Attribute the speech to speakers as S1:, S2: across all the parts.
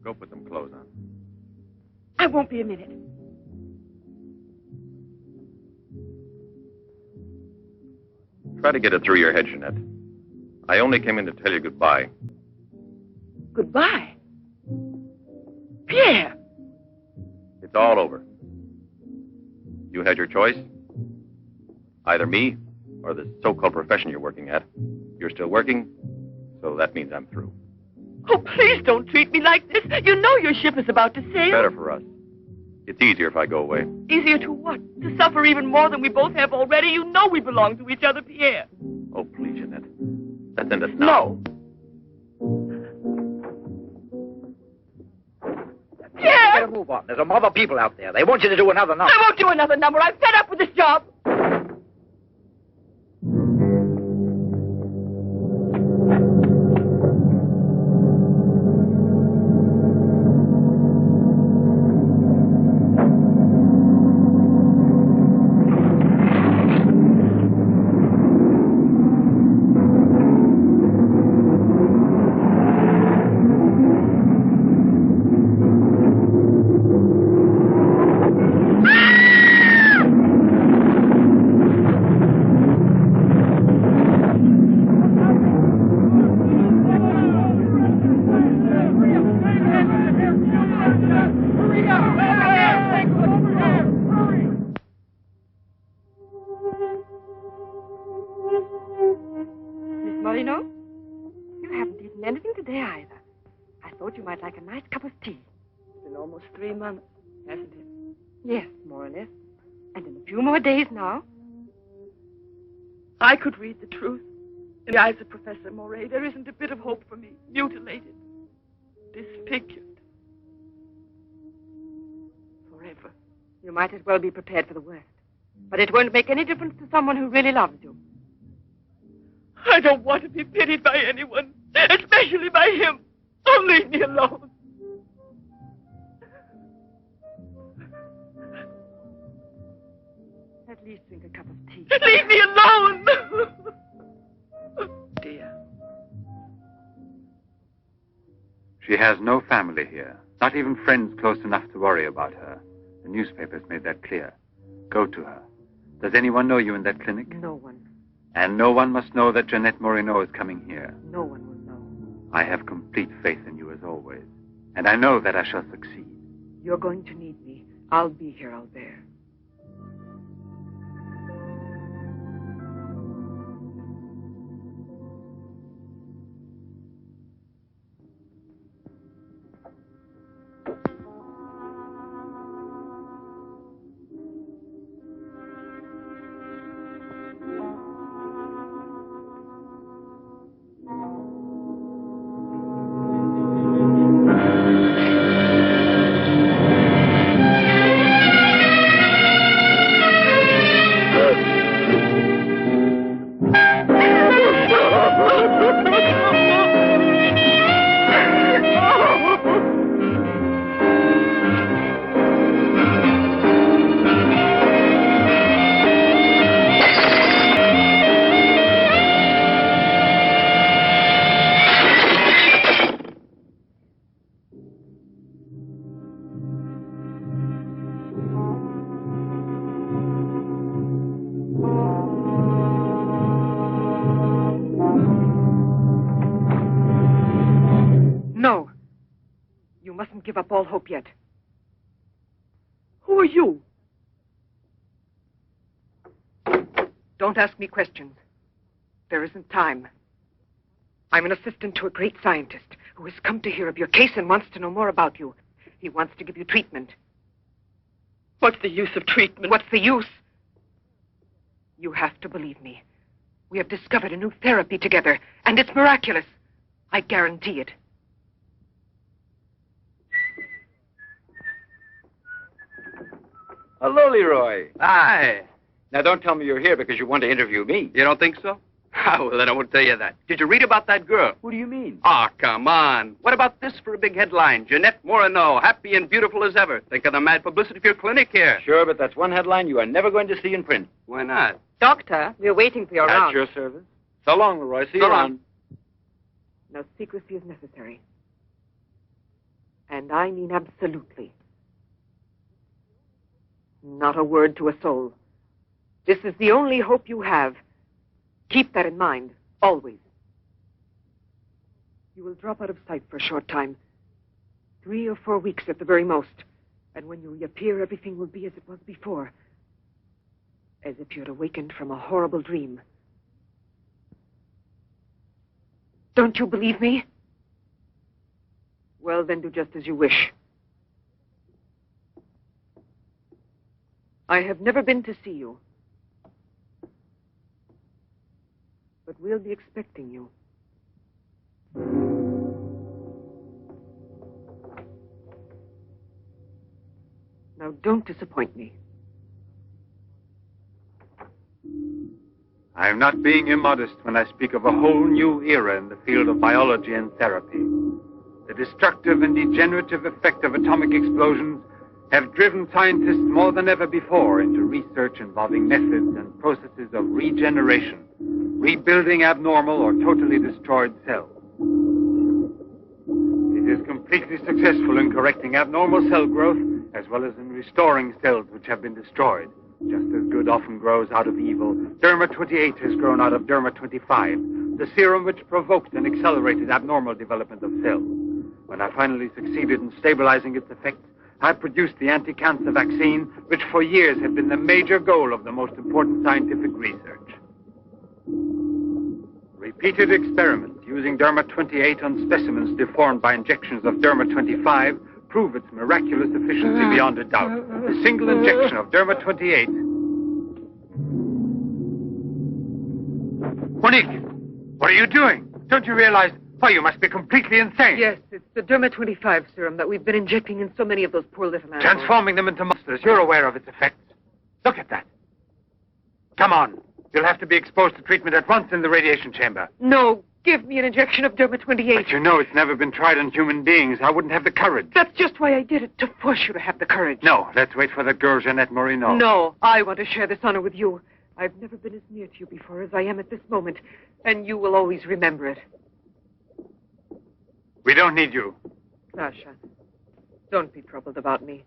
S1: Go put some clothes on.
S2: I won't be a minute.
S1: Try to get it through your head, Jeanette. I only came in to tell you goodbye.
S2: Goodbye? Pierre!
S1: It's all over. You had your choice. Either me or the so-called profession you're working at. You're still working, so that means I'm through.
S2: Oh, please don't treat me like this. You know your ship is about to sail.
S1: Better for us. It's easier if I go away.
S2: Easier to what? To suffer even more than we both have already? You know we belong to each other, Pierre.
S1: Oh, please, Jeanette. Let's end this now.
S2: No. Pierre!
S3: Better move on. There's a mob of people out there. They want you to do another number.
S2: I won't do another number. I'm fed up with this job. Almost 3 months, hasn't it?
S4: Yes, more or less. And in a few more days now.
S2: I could read the truth. In the eyes of Professor Moret, there isn't a bit of hope for me. Mutilated. Disfigured.
S4: Forever. You might as well be prepared for the worst. But it won't make any difference to someone who really loves you.
S2: I don't want to be pitied by anyone, especially by him. Oh, leave me alone.
S4: At least drink a cup of tea.
S2: Leave me alone! Dear.
S5: She has no family here. Not even friends close enough to worry about her. The newspapers made that clear. Go to her. Does anyone know you in that clinic?
S4: No one.
S5: And no one must know that Jeanette Moreno is coming here.
S4: No one will know.
S5: I have complete faith in you as always. And I know that I shall succeed.
S4: You're going to need me. I'll be here, Albert. Give up all hope yet.
S2: Who are you?
S4: Don't ask me questions. There isn't time. I'm an assistant to a great scientist who has come to hear of your case and wants to know more about you. He wants to give you treatment.
S2: What's the use of treatment?
S4: What's the use? You have to believe me. We have discovered a new therapy together, and it's miraculous. I guarantee it.
S3: Hello, Leroy.
S6: Hi.
S3: Now, don't tell me you're here because you want to interview me.
S6: You don't think so? Well, then I won't tell you that. Did you read about that girl?
S3: What do you mean?
S6: Ah, come on. What about this for a big headline? Jeanette Moreno, happy and beautiful as ever. Think of the mad publicity for your clinic here.
S3: Sure, but that's one headline you are never going to see in print.
S6: Why not?
S4: Doctor, we're waiting for your
S3: At
S4: round.
S3: your service. So long, Leroy. See you
S6: So long.
S3: around.
S4: No secrecy is necessary. And And I mean absolutely. Not a word to a soul. This is the only hope you have. Keep that in mind, always. You will drop out of sight for a short time. 3 or 4 weeks at the very most. And when you reappear, everything will be as it was before. As if you had awakened from a horrible dream. Don't you believe me? Well, then do just as you wish. I have never been to see you. But we'll be expecting you. Now, don't disappoint me.
S5: I am not being immodest when I speak of a whole new era in the field of biology and therapy. The destructive and degenerative effect of atomic explosions have driven scientists more than ever before into research involving methods and processes of regeneration, rebuilding abnormal or totally destroyed cells. It is completely successful in correcting abnormal cell growth as well as in restoring cells which have been destroyed. Just as good often grows out of evil, Derma 28 has grown out of Derma 25, the serum which provoked and accelerated abnormal development of cells. When I finally succeeded in stabilizing its effects, I produced the anti-cancer vaccine, which for years had been the major goal of the most important scientific research. Repeated experiments using Derma 28 on specimens deformed by injections of Derma 25 prove its miraculous efficiency beyond a doubt. A single injection of Derma 28... Monique! What are you doing? Don't you realize... Why, you must be completely insane.
S4: Yes, it's the Derma 25 serum that we've been injecting in so many of those poor little animals.
S5: Transforming them into monsters. You're aware of its effects. Look at that. Come on. You'll have to be exposed to treatment at once in the radiation chamber.
S4: No, give me an injection of Derma 28.
S5: But you know it's never been tried on human beings. I wouldn't have the courage.
S4: That's just why I did it, to force you to have the courage.
S5: No, let's wait for the girl, Jeanette Morino.
S4: No, I want to share this honor with you. I've never been as near to you before as I am at this moment, and you will always remember it.
S5: We don't need you.
S4: Sasha, don't be troubled about me.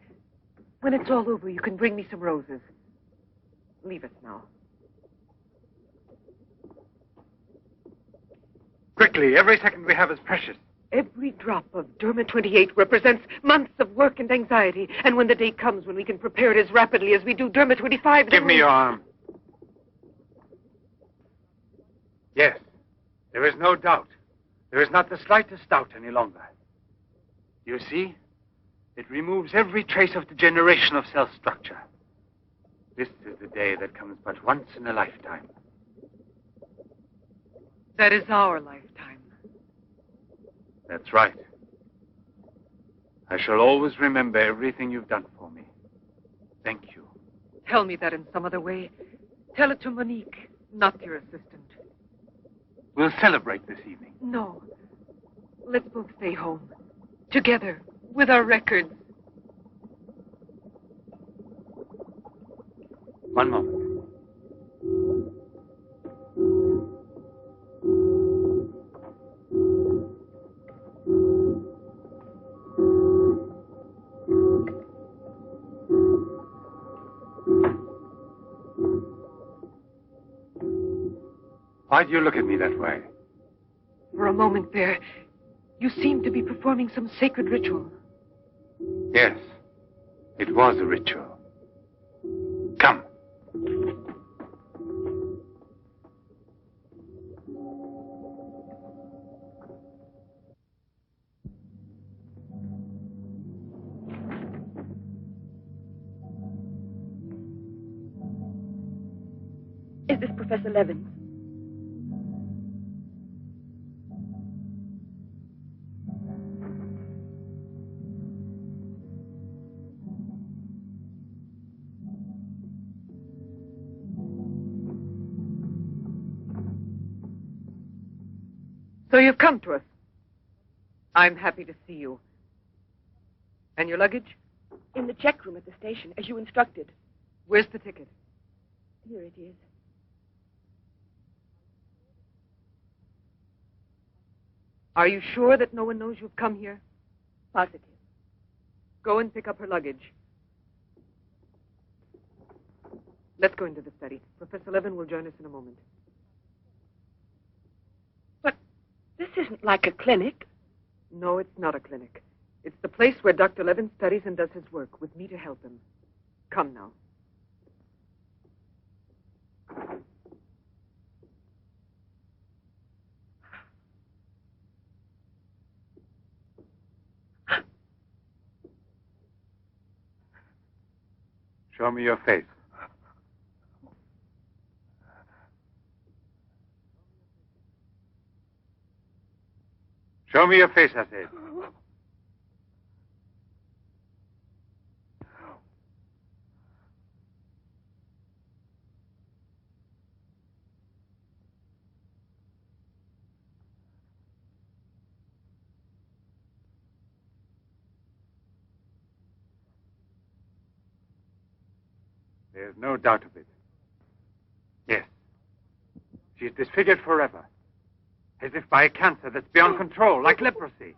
S4: When it's all over, you can bring me some roses. Leave us now.
S5: Quickly, every second we have is precious.
S4: Every drop of Derma 28 represents months of work and anxiety. And when the day comes when we can prepare it as rapidly as we do Derma 25...
S5: Give me your arm. Yes, there is no doubt. There is not the slightest doubt any longer. You see, it removes every trace of degeneration of cell structure. This is the day that comes but once in a lifetime.
S4: That is our lifetime.
S5: That's right. I shall always remember everything you've done for me. Thank you.
S4: Tell me that in some other way. Tell it to Monique, not your assistant.
S5: We'll celebrate this evening.
S4: No. Let's both stay home. Together, with our records.
S5: One moment. Why do you look at me that way?
S4: For a moment there, you seemed to be performing some sacred ritual.
S5: Yes, it was a ritual. Come.
S2: Is this Professor Levins?
S4: So you've come to us. I'm happy to see you. And your luggage?
S2: In the check room at the station, as you instructed.
S4: Where's the ticket?
S2: Here it is.
S4: Are you sure that no one knows you've come here?
S2: Positive.
S4: Go and pick up her luggage. Let's go into the study. Professor Levin will join us in a moment.
S2: But this isn't like a clinic.
S4: No, it's not a clinic. It's the place where Dr. Levin studies and does his work, with me to help him. Come now.
S5: Show me your face. Show me your face, I said. There's no doubt of it. Yes. She's disfigured forever. As if by a cancer that's beyond control, like leprosy.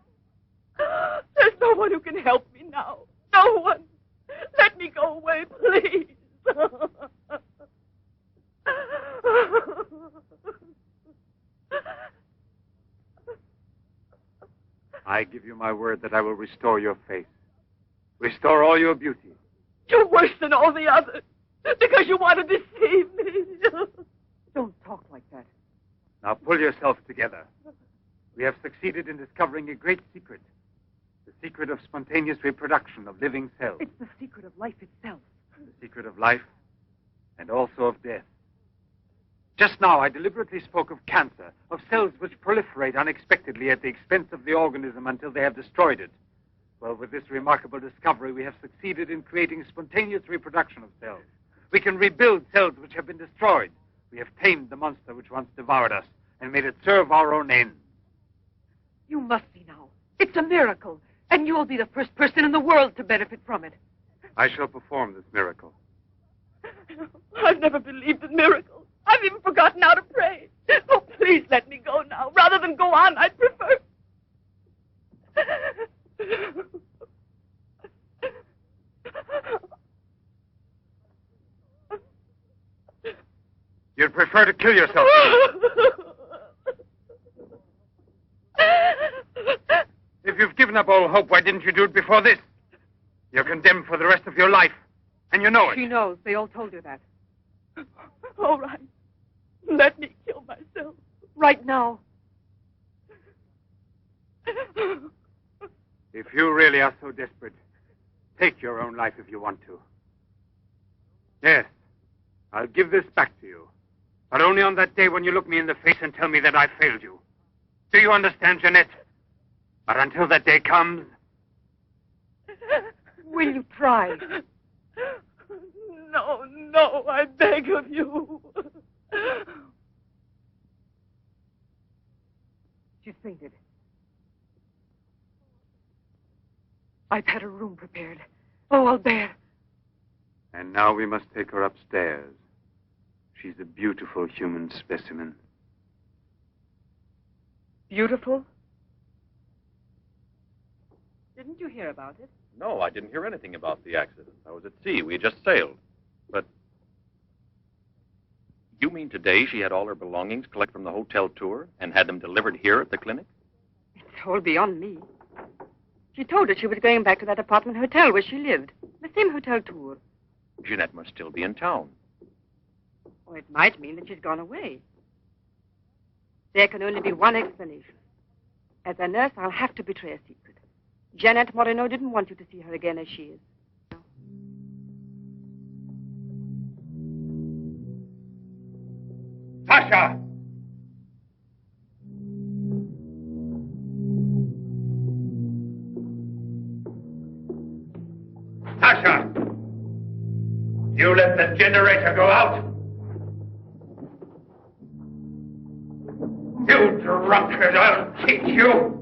S2: There's no one who can help me now. No one. Let me go away, please.
S5: I give you my word that I will restore your face. Restore all your beauty.
S2: You're worse than all the others. Because you want to deceive me.
S4: Don't talk like that.
S5: Now pull yourself together. We have succeeded in discovering a great secret. The secret of spontaneous reproduction of living cells.
S4: It's the secret of life itself.
S5: The secret of life and also of death. Just now I deliberately spoke of cancer, of cells which proliferate unexpectedly at the expense of the organism until they have destroyed it. Well, with this remarkable discovery, we have succeeded in creating spontaneous reproduction of cells. We can rebuild cells which have been destroyed. We have tamed the monster which once devoured us and made it serve our own ends.
S4: You must see now. It's a miracle. And you'll be the first person in the world to benefit from it.
S5: I shall perform this miracle.
S2: I've never believed in miracles. I've even forgotten how to pray. Oh, please let me go now. Rather than go on, I'd prefer...
S5: You'd prefer to kill yourself. If you've given up all hope, why didn't you do it before this? You're condemned for the rest of your life, and you know it.
S4: She knows. They all told her that.
S2: All right. Let me kill myself.
S4: Right now.
S5: If you really are so desperate, take your own life if you want to. Yes, I'll give this back to you. But only on that day when you look me in the face and tell me that I failed you. Do you understand, Jeanette? But until that day comes...
S4: Will you try?
S2: No, I beg of you.
S4: She's fainted. I've had her room prepared. Oh, I'll bear.
S5: And now we must take her upstairs. She's a beautiful human specimen.
S4: Beautiful? Didn't you hear about it?
S1: No, I didn't hear anything about the accident. I was at sea. We had just sailed. But you mean today she had all her belongings collected from the hotel tour and had them delivered here at the clinic?
S7: It's all beyond me. She told us she was going back to that apartment hotel where she lived. The same hotel tour.
S1: Jeanette must still be in town.
S7: Or it might mean that she's gone away. There can only be one explanation. As a nurse, I'll have to betray a secret. Jeanette Moreno didn't want you to see her again as she is.
S5: Sasha! Sasha! You let the generator go out? You drunkard, I'll teach you!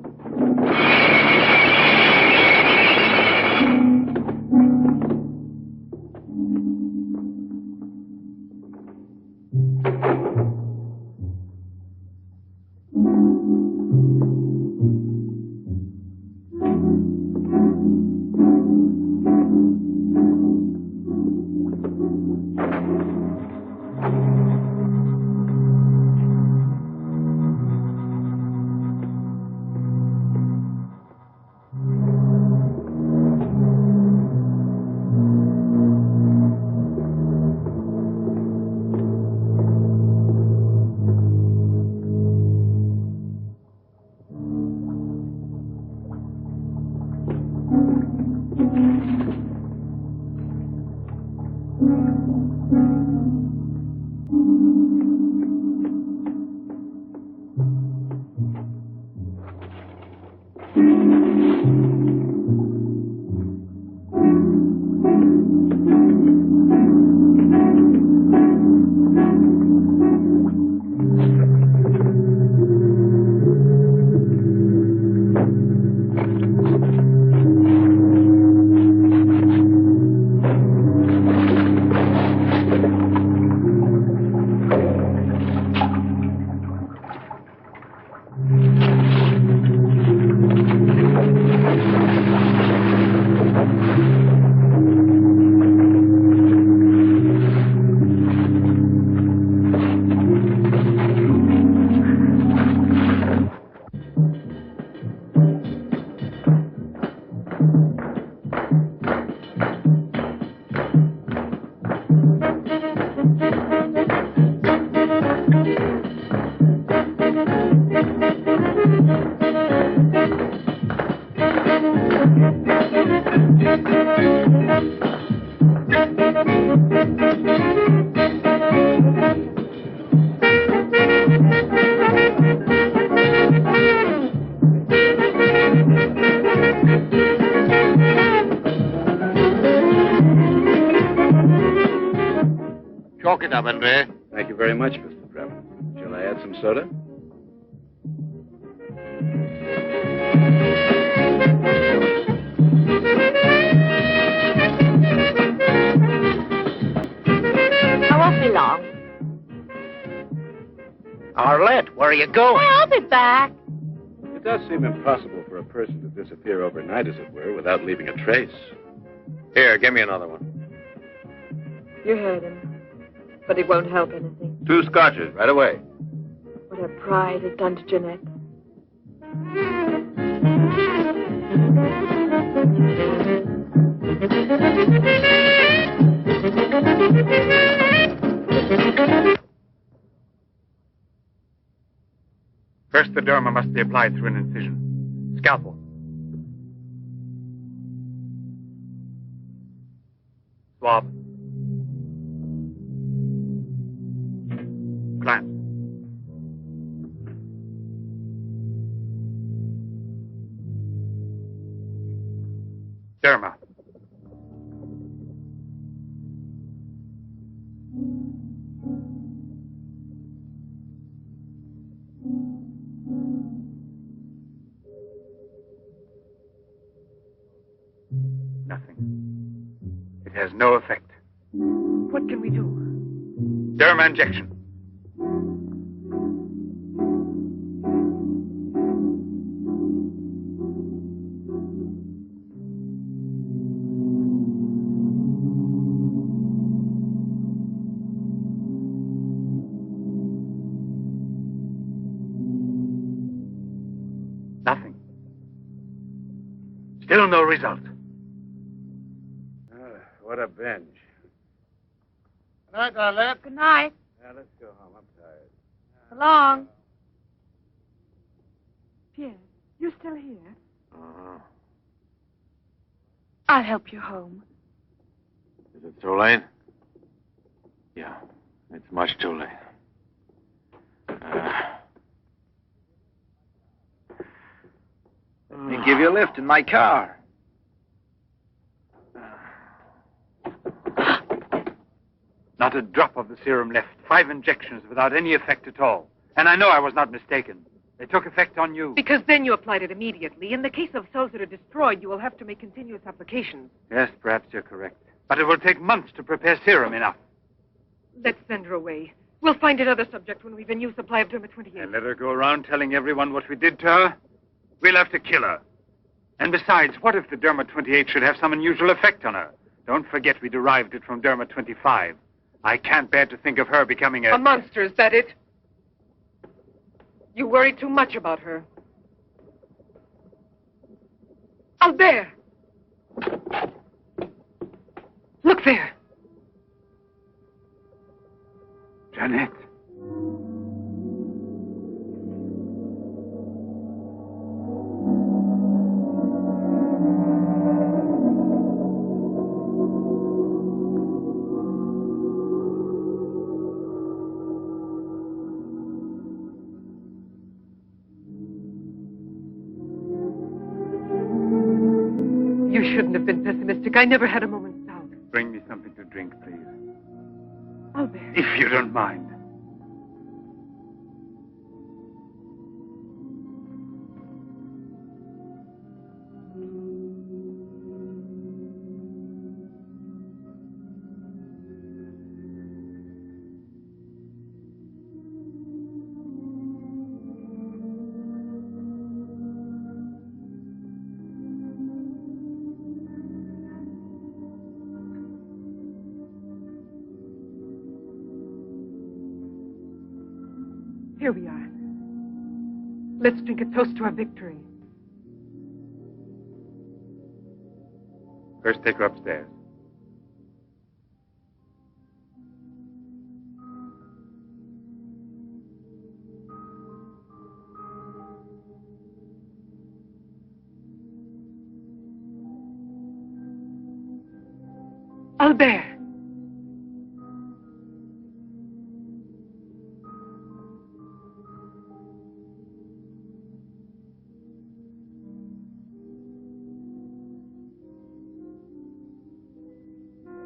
S3: Chalk it up, Andre.
S1: Thank you very much, Mr. Trevor. Shall I add some soda?
S2: I won't be long.
S3: Arlette, where are you going?
S2: I'll be back.
S1: It does seem impossible for a person to disappear overnight, as it were, without leaving a trace. Here, give me another one.
S7: You heard him. But it won't help anything.
S1: 2 scotches, right away.
S7: What her pride has done to Jeanette.
S5: First, the derma must be applied through an incision. Scalpel. Swab. Clamp. Derma. Nothing. It has no effect.
S4: What can we do?
S5: Derma injection. Nothing. Still no result.
S1: What a binge.
S3: Good night, Arlette.
S2: Good night.
S1: Now, let's go home. I'm tired.
S2: So long.
S4: Pierre, you still here?
S1: Uh-huh.
S2: I'll help you home.
S1: Is it too late? Yeah, it's much too late.
S3: Let me give you a lift in my car.
S5: Not a drop of the serum left. 5 injections without any effect at all. And I know I was not mistaken. They took effect on you.
S4: Because then you applied it immediately. In the case of cells that are destroyed, you will have to make continuous applications.
S5: Yes, perhaps you're correct. But it will take months to prepare serum enough.
S4: Let's send her away. We'll find another subject when we've a new supply of Derma 28.
S5: And let her go around telling everyone what we did to her? We'll have to kill her. And besides, what if the Derma 28 should have some unusual effect on her? Don't forget we derived it from Derma 25. I can't bear to think of her becoming
S4: A monster, is that it? You worry too much about her. Albert! Look there.
S5: Jeanette.
S4: You shouldn't have been pessimistic. I never had a moment's doubt.
S5: Bring me something to drink, please.
S4: Albert.
S5: If you don't mind.
S4: Here we are. Let's drink a toast to our victory.
S5: First, take her upstairs.
S4: Albert.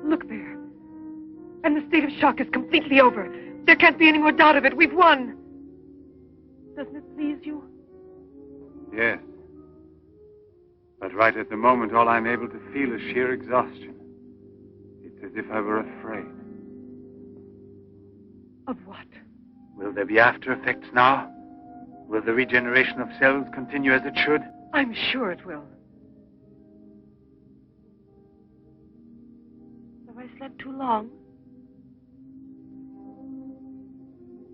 S4: Look there. And the state of shock is completely over. There can't be any more doubt of it. We've won. Doesn't it please you?
S5: Yes. But right at the moment, all I'm able to feel is sheer exhaustion. It's as if I were afraid.
S4: Of what?
S5: Will there be after effects now? Will the regeneration of cells continue as it should?
S4: I'm sure it will.
S2: Have I slept too long?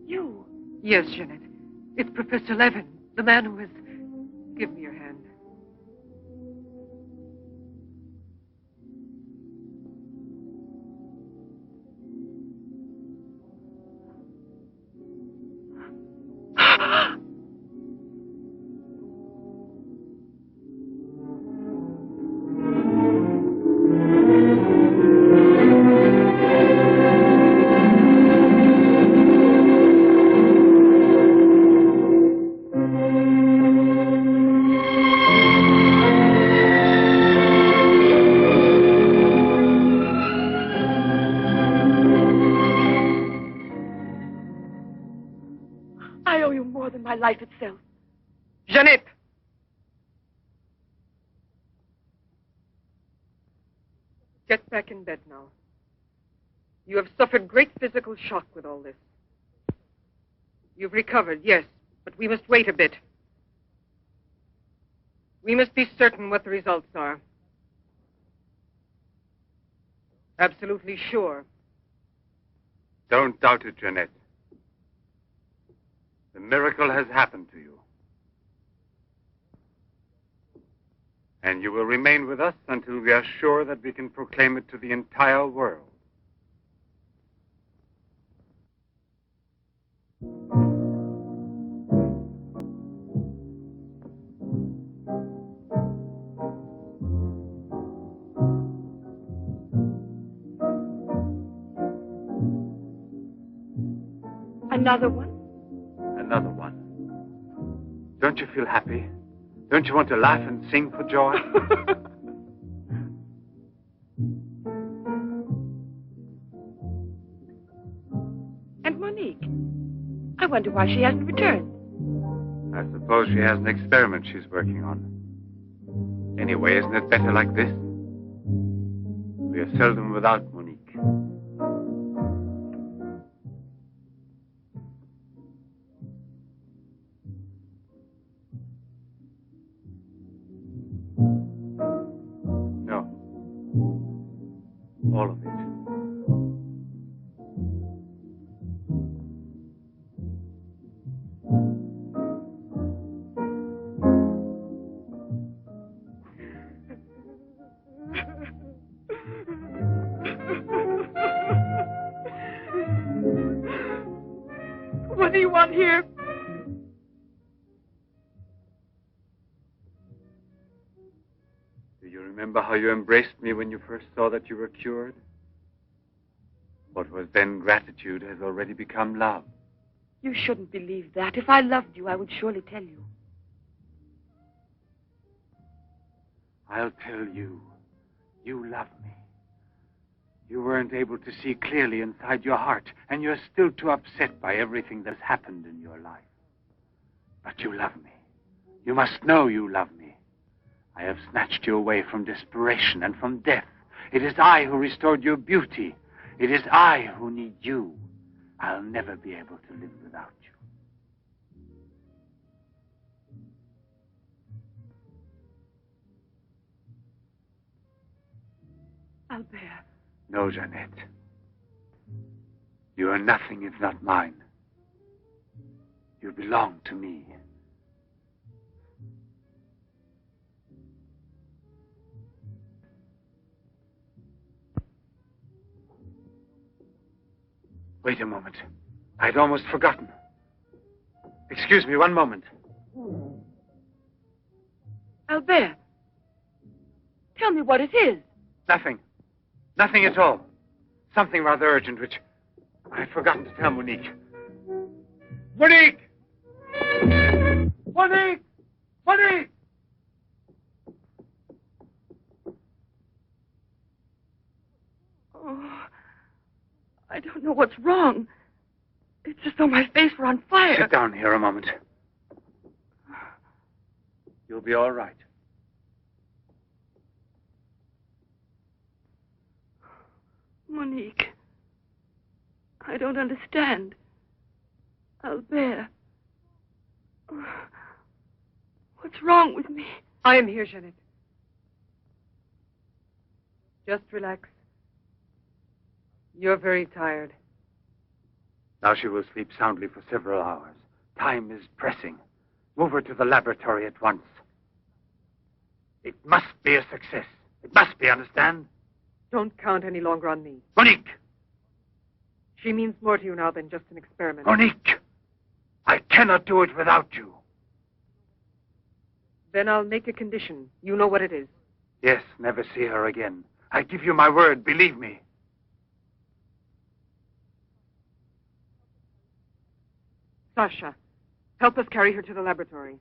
S2: You.
S4: Yes, Jeanette. It's Professor Levin, the man who has... Give me your hand.
S2: I owe you more than my life itself.
S4: Jeanette! Get back in bed now. You have suffered great physical shock with all this. You've recovered, yes, but we must wait a bit. We must be certain what the results are. Absolutely sure.
S5: Don't doubt it, Jeanette. The miracle has happened to you. And you will remain with us until we are sure that we can proclaim it to the entire world.
S2: Another one?
S5: Another one. Don't you feel happy? Don't you want to laugh and sing for joy?
S2: And Monique? I wonder why she hasn't returned.
S5: I suppose she has an experiment she's working on. Anyway, isn't it better like this? We are seldom without Monique. No. All of it.
S2: What do you want here?
S5: Do you remember how you embraced me when you first saw that you were cured? What was then gratitude has already become love.
S2: You shouldn't believe that. If I loved you, I would surely tell you.
S5: I'll tell you. You love me. You weren't able to see clearly inside your heart, and you're still too upset by everything that's happened in your life. But you love me. You must know you love me. I have snatched you away from desperation and from death. It is I who restored your beauty. It is I who need you. I'll never be able to live without you.
S2: Albert.
S5: No, Jeanette. You are nothing if not mine. You belong to me. Wait a moment. I'd almost forgotten. Excuse me, one moment.
S2: Albert. Tell me what it is.
S5: Nothing. Nothing at all. Something rather urgent, which I'd forgotten to tell Monique. Monique! Monique! Monique!
S2: Oh, I don't know what's wrong. It's as though my face were on fire.
S5: Sit down here a moment. You'll be all right.
S2: Monique. I don't understand. Albert. What's wrong with me?
S4: I am here, Jeanette. Just relax. You're very tired.
S5: Now she will sleep soundly for several hours. Time is pressing. Move her to the laboratory at once. It must be a success. It must be, understand?
S4: Don't count any longer on me.
S5: Monique!
S4: She means more to you now than just an experiment.
S5: Monique! I cannot do it without you.
S4: Then I'll make a condition. You know what it is.
S5: Yes, never see her again. I give you my word, believe me.
S4: Sasha, help us carry her to the laboratory.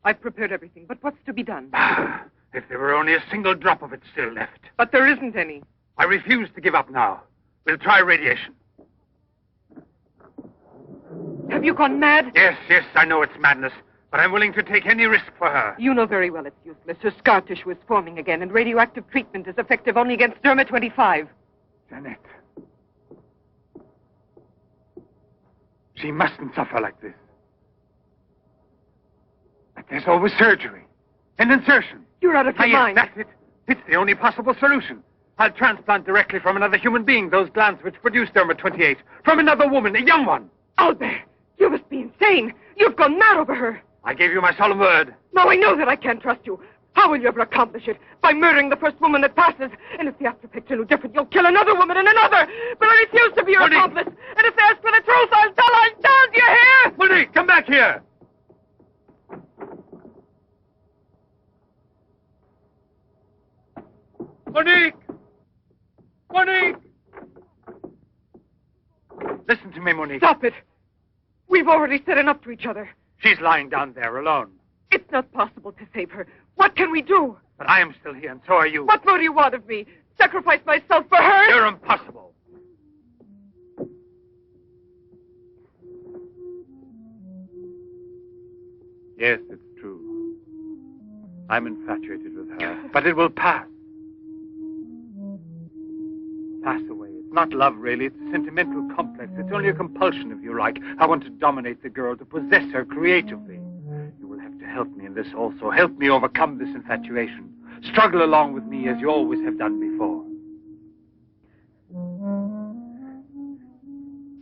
S4: I've prepared everything, but what's to be done?
S5: If there were only a single drop of it still left.
S4: But there isn't any.
S5: I refuse to give up now. We'll try radiation.
S4: Have you gone mad?
S5: Yes, I know it's madness, but I'm willing to take any risk for her.
S4: You know very well it's useless. Her scar tissue is forming again, and radioactive treatment is effective only against derma-25.
S5: Jeanette. She mustn't suffer like this. But there's always surgery. An insertion.
S4: You're out of your mind.
S5: That's it. It's the only possible solution. I'll transplant directly from another human being those glands which produce derma-28. From another woman, a young one.
S4: Albert, you must be insane. You've gone mad over her.
S5: I gave you my solemn word.
S4: Now I know that I can't trust you. How will you ever accomplish it? By murdering the first woman that passes. And if the after effects are no different, you'll kill another woman and another. But I refuse to be your accomplice. And if they ask for the truth, I'll tell. Do you hear?
S5: Monique, come back here. Monique! Monique! Listen to me, Monique.
S4: Stop it. We've already said enough to each other.
S5: She's lying down there alone.
S4: It's not possible to save her. What can we do?
S5: But I am still here, and so are you.
S4: What more do you want of me? Sacrifice myself for her?
S5: You're impossible. Yes, it's true. I'm infatuated with her. But it will pass. Pass away. It's not love, really. It's a sentimental complex. It's only a compulsion, if you like. I want to dominate the girl, to possess her creatively. You will have to help me in this also. Help me overcome this infatuation. Struggle along with me as you always have done before.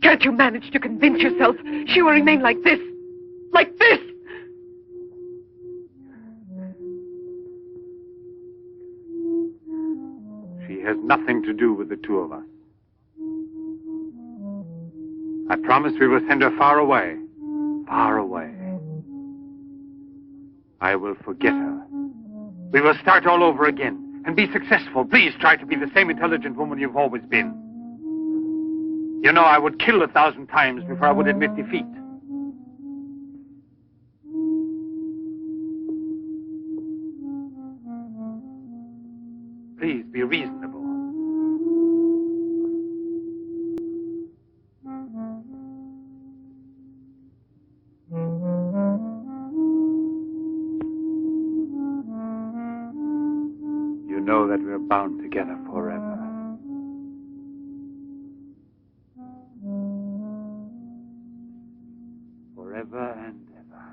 S4: Can't you manage to convince yourself she will remain like this? Like this?
S5: She has nothing to do with the two of us. I promise we will send her far away. Far away. I will forget her. We will start all over again. and be successful. Please try to be the same intelligent woman you've always been. You know, I would kill 1,000 times before I would admit defeat. Please be reasonable. You know that we're bound together forever. Forever and ever.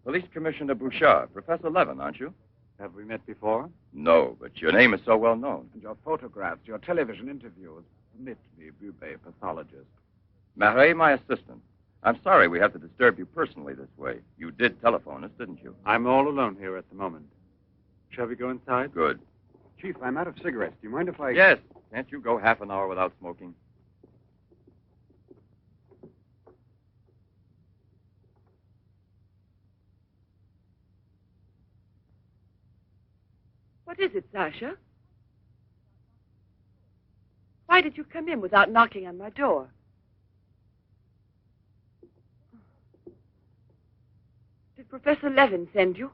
S1: Police Commissioner Bouchard, Professor Levin, aren't you?
S5: Have we met before?
S1: No, but your name is so well known.
S3: And your photographs, your television interviews. Permit me, Bupe, pathologist.
S1: Marais, my assistant. I'm sorry we have to disturb you personally this way. You did telephone us, didn't you?
S5: I'm all alone here at the moment. Shall we go inside?
S1: Good.
S3: Chief, I'm out of cigarettes. Do you mind if I...
S1: Yes. Can't you go half an hour without smoking?
S2: What is it, Sasha? Why did you come in without knocking on my door? Did Professor Levin send you?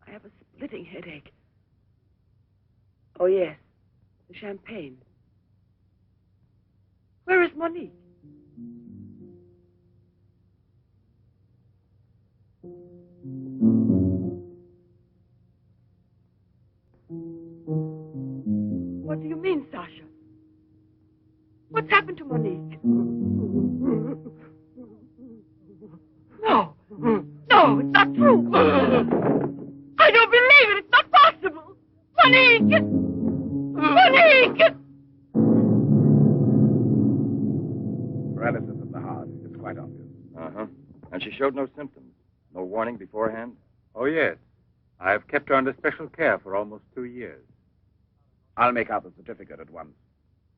S2: I have a splitting headache. Oh, yes. The champagne. Where is Monique? What do you mean, Sasha? What's happened to Monique? No. No, it's not true. I don't believe it. It's not possible. Monique! Monique!
S3: Paralysis of the heart. It's quite obvious.
S1: Uh-huh. And she showed no symptoms. No warning beforehand?
S5: Oh, yes. I have kept her under special care for almost 2 years.
S3: I'll make out the certificate at once.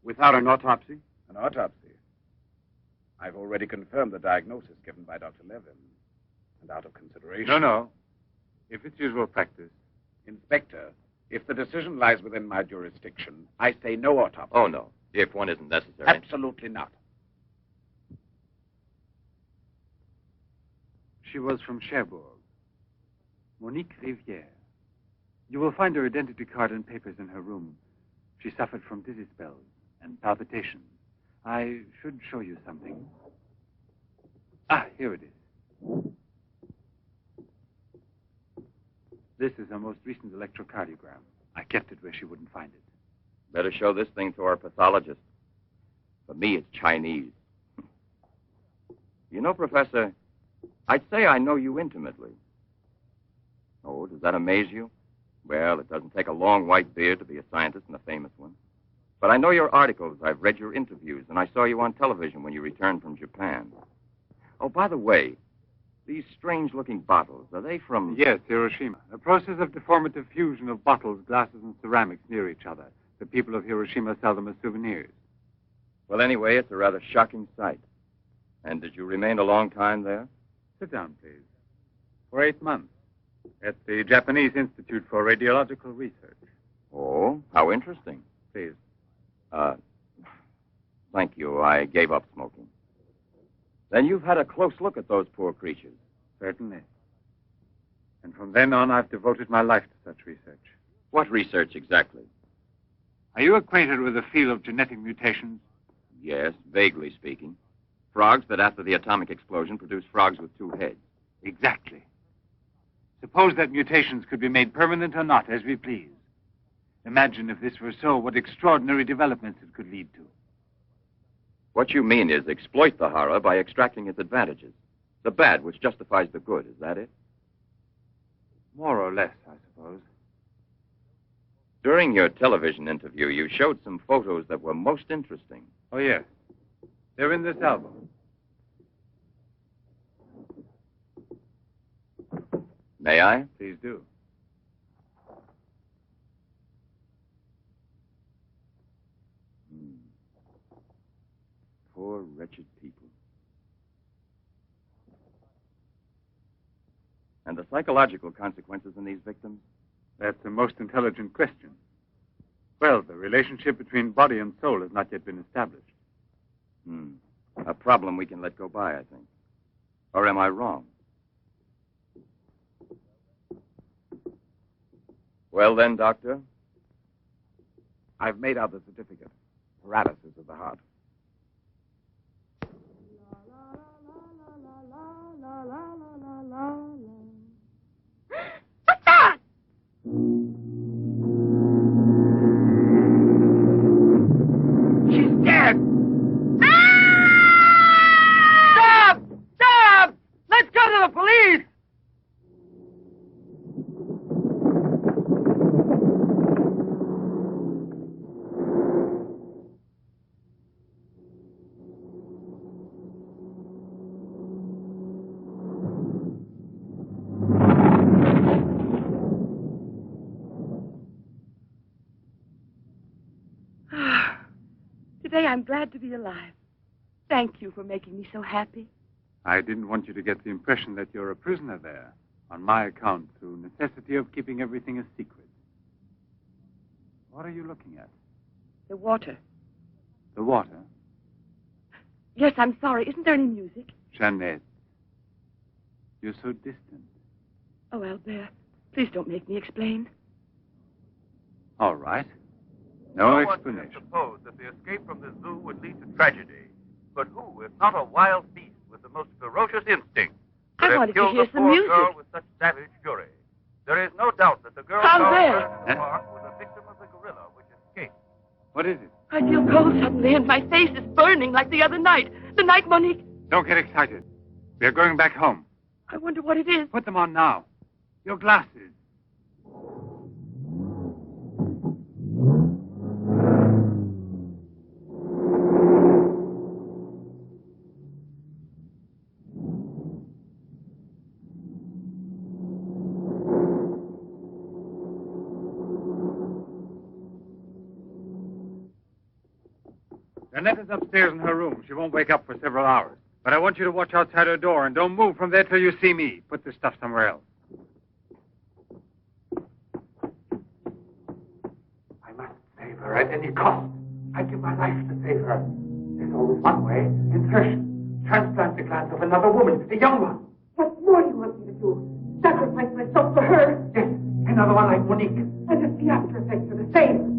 S5: Without an autopsy?
S3: An autopsy. I've already confirmed the diagnosis given by Dr. Levin. And out of consideration...
S5: No. If it's usual practice.
S3: Inspector, if the decision lies within my jurisdiction, I say no autopsy.
S1: Oh, no. If one isn't necessary.
S3: Absolutely not.
S5: She was from Cherbourg. Monique Rivière. You will find her identity card and papers in her room. She suffered from dizzy spells and palpitations. I should show you something. Ah, here it is. This is her most recent electrocardiogram. I kept it where she wouldn't find it.
S1: Better show this thing to our pathologist. For me, it's Chinese. You know, Professor, I'd say I know you intimately. Oh, does that amaze you? Well, it doesn't take a long white beard to be a scientist and a famous one. But I know your articles, I've read your interviews, and I saw you on television when you returned from Japan. Oh, by the way, these strange-looking bottles, are they from...
S5: Yes, Hiroshima. A process of deformative fusion of bottles, glasses, and ceramics near each other. The people of Hiroshima sell them as souvenirs.
S1: Well, anyway, it's a rather shocking sight. And did you remain a long time there?
S5: Sit down, please. For 8 months. At the Japanese Institute for Radiological Research.
S1: Oh, how interesting.
S5: Please.
S1: Thank you. I gave up smoking. Then you've had a close look at those poor creatures.
S5: Certainly. And from then on, I've devoted my life to such research.
S1: What research exactly?
S5: Are you acquainted with the field of genetic mutations?
S1: Yes, vaguely speaking. Frogs that after the atomic explosion produce frogs with 2 heads.
S5: Exactly. Suppose that mutations could be made permanent or not, as we please. Imagine if this were so, what extraordinary developments it could lead to.
S1: What you mean is exploit the horror by extracting its advantages. The bad which justifies the good, is that it?
S5: More or less, I suppose.
S1: During your television interview, you showed some photos that were most interesting.
S5: Oh, yes. They're in this album.
S1: May I?
S3: Please do.
S1: Poor, wretched people. And the psychological consequences in these victims?
S5: That's a most intelligent question. Well, the relationship between body and soul has not yet been established.
S1: A problem we can let go by, I think. Or am I wrong? Well then, Doctor?
S3: I've made out the certificate. Paralysis of the heart.
S4: She's dead! Stop! Stop! Let's go to the police!
S2: Today I'm glad to be alive. Thank you for making me so happy.
S5: I didn't want you to get the impression that you're a prisoner there, on my account, through necessity of keeping everything a secret. What are you looking at?
S2: The water.
S5: The water?
S2: Yes, I'm sorry. Isn't there any music?
S5: Jeanette. You're so distant.
S2: Oh, Albert, please don't make me explain.
S5: All right. No explanation.
S8: One suppose that the escape from the zoo would lead to tragedy. But who, if not a wild beast with the most ferocious instinct, could
S2: I
S8: have
S2: wanted to
S8: killed
S2: hear
S8: the
S2: some
S8: poor
S2: music.
S8: girl with such savage fury? There is no doubt that the girl
S2: How
S8: found
S2: there?
S8: first in the park was a victim of the gorilla which escaped.
S5: What is it?
S2: I feel cold suddenly, and my face is burning like the other night. The night Monique...
S5: Don't get excited. We're going back home.
S2: I wonder what it is.
S5: Put them on now. Your glasses. Jeanette is upstairs in her room. She won't wake up for several hours. But I want you to watch outside her door and don't move from there till you see me. Put this stuff somewhere else. I must save her at any cost. I'd give my life to save her. There's always one way. Insertion. Transplant the glands of another woman, a young one.
S4: What more do you want me to do? Sacrifice myself for her?
S5: Yes, another one like Monique.
S4: And if the after effects are the same?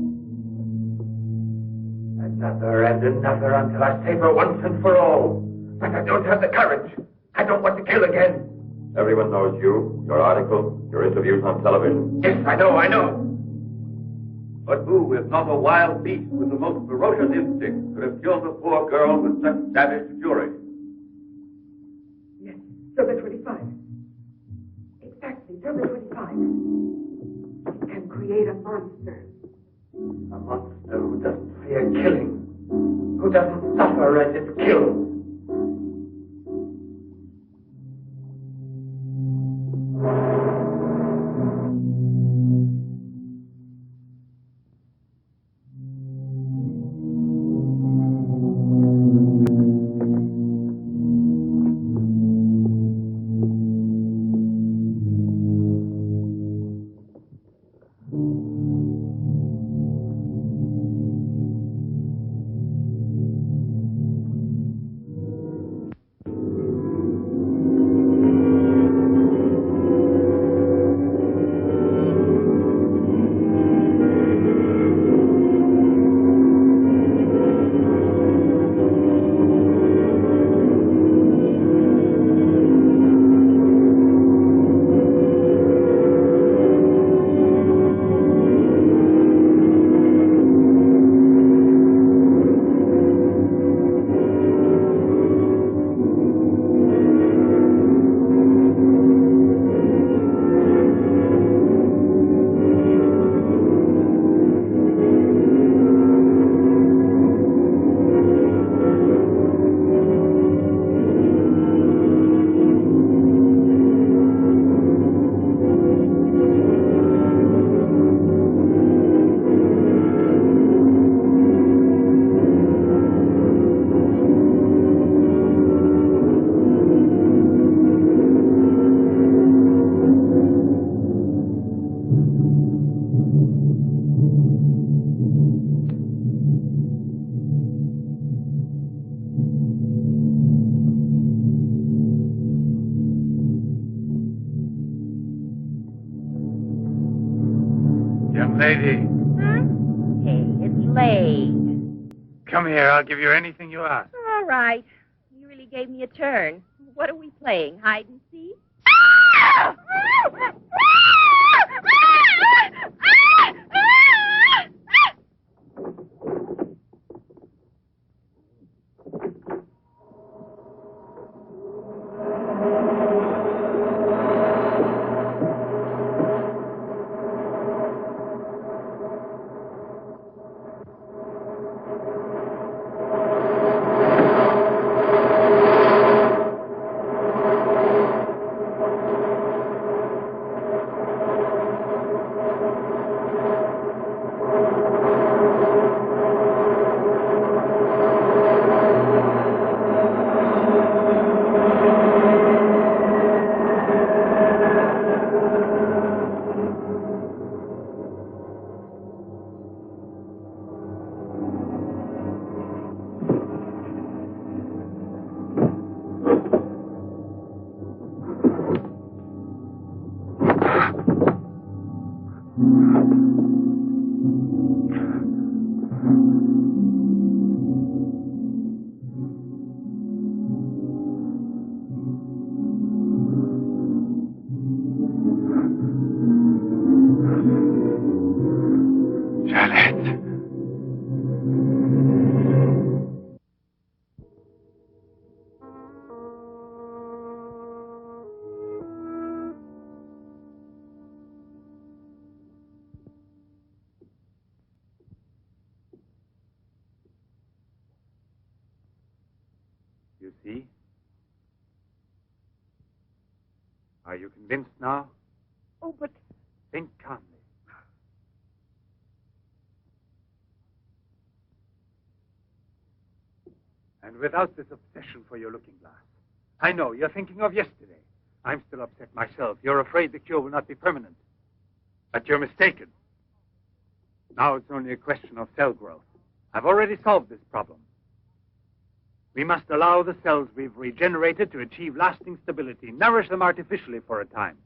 S5: Another and another until I save her once and for all. But I don't have the courage. I don't want to kill again.
S1: Everyone knows you, your article, your interviews on television.
S5: Yes, I know.
S8: But who, if not a wild beast with the most ferocious instinct, could have killed the poor girl with such savage fury?
S4: Yes, Silver 25. Exactly, Silver 25. It can create a monster.
S5: A monster who doesn't fear killing, who doesn't suffer as it kills. lady.
S9: Huh? Hey, it's late.
S5: Come here. I'll give you anything you ask.
S9: All right. You really gave me a turn. What are we playing? Hide and seek?
S5: You see? Are you convinced now?
S4: Oh, but
S5: Think calmly. And without this obsession for your looking glass. I know, you're thinking of yesterday. I'm still upset myself. You're afraid the cure will not be permanent. But you're mistaken. Now it's only a question of cell growth. I've already solved this problem. We must allow the cells we've regenerated to achieve lasting stability, nourish them artificially for a time.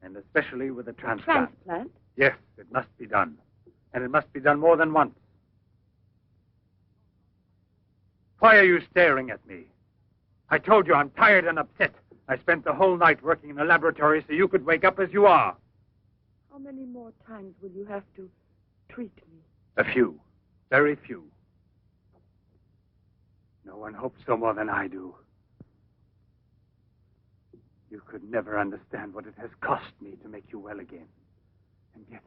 S5: And especially with a transplant.
S7: Transplant?
S5: Yes, it must be done. And it must be done more than once. Why are you staring at me? I told you I'm tired and upset. I spent the whole night working in a laboratory so you could wake up as you are.
S7: How many more times will you have to treat me?
S5: A few. Very few. No one hopes so more than I do. You could never understand what it has cost me to make you well again. And yet,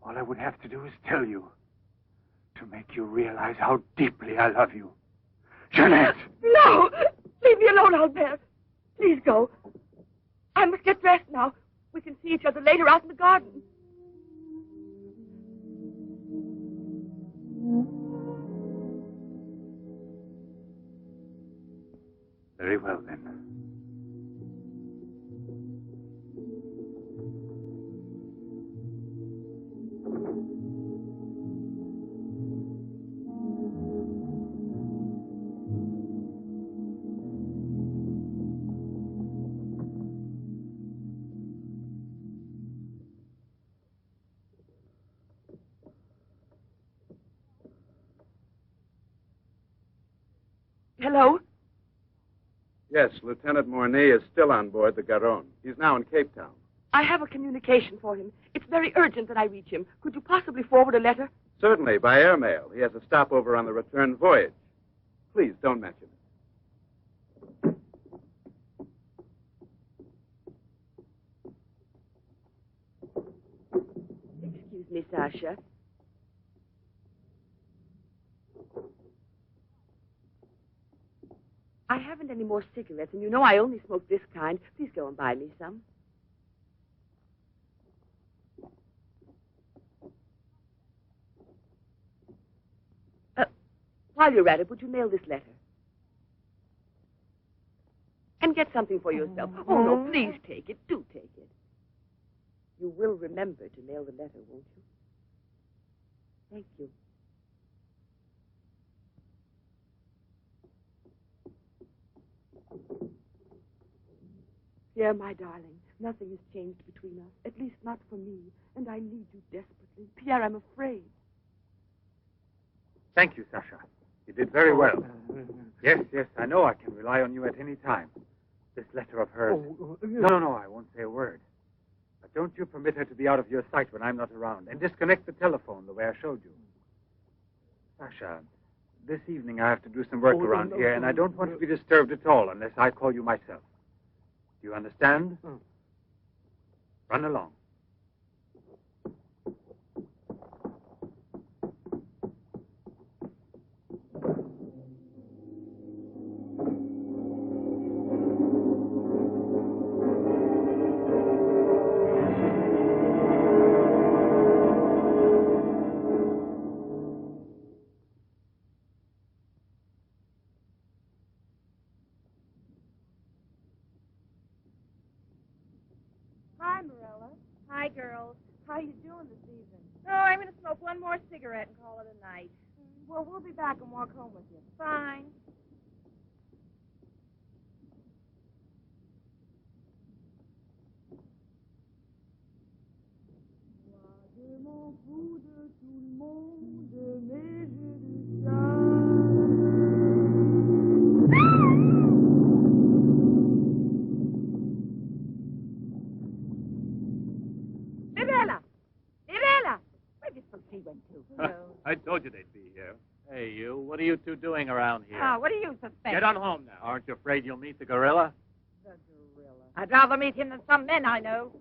S5: all I would have to do is tell you. To make you realize how deeply I love you. Jeanette!
S2: No! Leave me alone, Albert. Please go. I must get dressed now. We can see each other later out in the garden.
S5: Very well, then.
S2: Hello?
S3: Yes, Lieutenant Mornay is still on board the Garonne. He's now in Cape Town.
S2: I have a communication for him. It's very urgent that I reach him. Could you possibly forward a letter?
S3: Certainly, by airmail. He has a stopover on the return voyage. Please, don't mention it.
S7: Excuse me, Sasha. I haven't any more cigarettes, and you know I only smoke this kind. Please go and buy me some. While you're at it, would you mail this letter? And get something for yourself. Oh, no, please take it. Do take it. You will remember to mail the letter, won't you? Thank you. Pierre, my darling, nothing has changed between us, at least not for me, and I need you desperately. Pierre, I'm afraid.
S5: Thank you, Sasha. You did very well. Yes, I know I can rely on you at any time. This letter of hers... No, I won't say a word. But don't you permit her to be out of your sight when I'm not around, and disconnect the telephone the way I showed you. Sasha, this evening I have to do some work around here, and I don't want to be disturbed at all unless I call you myself. Do you understand? Run along.
S9: Hi, Marilla. Hi, girls. How you doing this evening? Oh, I'm going to smoke one more cigarette and call it a night. Well, we'll be back and walk home with you. Fine.
S6: I told you they'd be here.
S10: Hey, you. What are you two doing around here?
S9: What do you suspect?
S6: Get on home now.
S10: Aren't you afraid you'll meet the gorilla?
S9: The gorilla. I'd rather meet him than some men I know.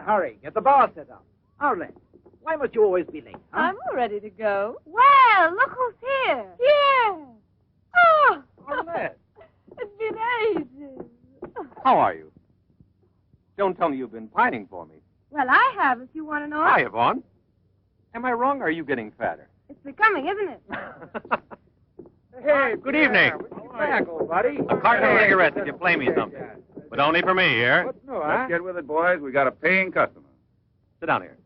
S11: Hurry, get the bar set up. Arlen, why must you always be late? Huh?
S2: I'm all ready to go. Well, look who's here. Here. Oh,
S11: Arlette.
S2: It's been ages.
S1: How are you? Don't tell me you've been pining for me.
S2: Well, I have, if you want to know.
S1: Hi, Yvonne. Am I wrong, or are you getting fatter?
S2: It's becoming, isn't it?
S1: Hey, good evening.
S11: Welcome back, old buddy.
S1: A carton of cigarettes if you play me something. But only for me here.
S3: What's new, huh? Let's get with it, boys. We got a paying customer.
S1: Sit down here.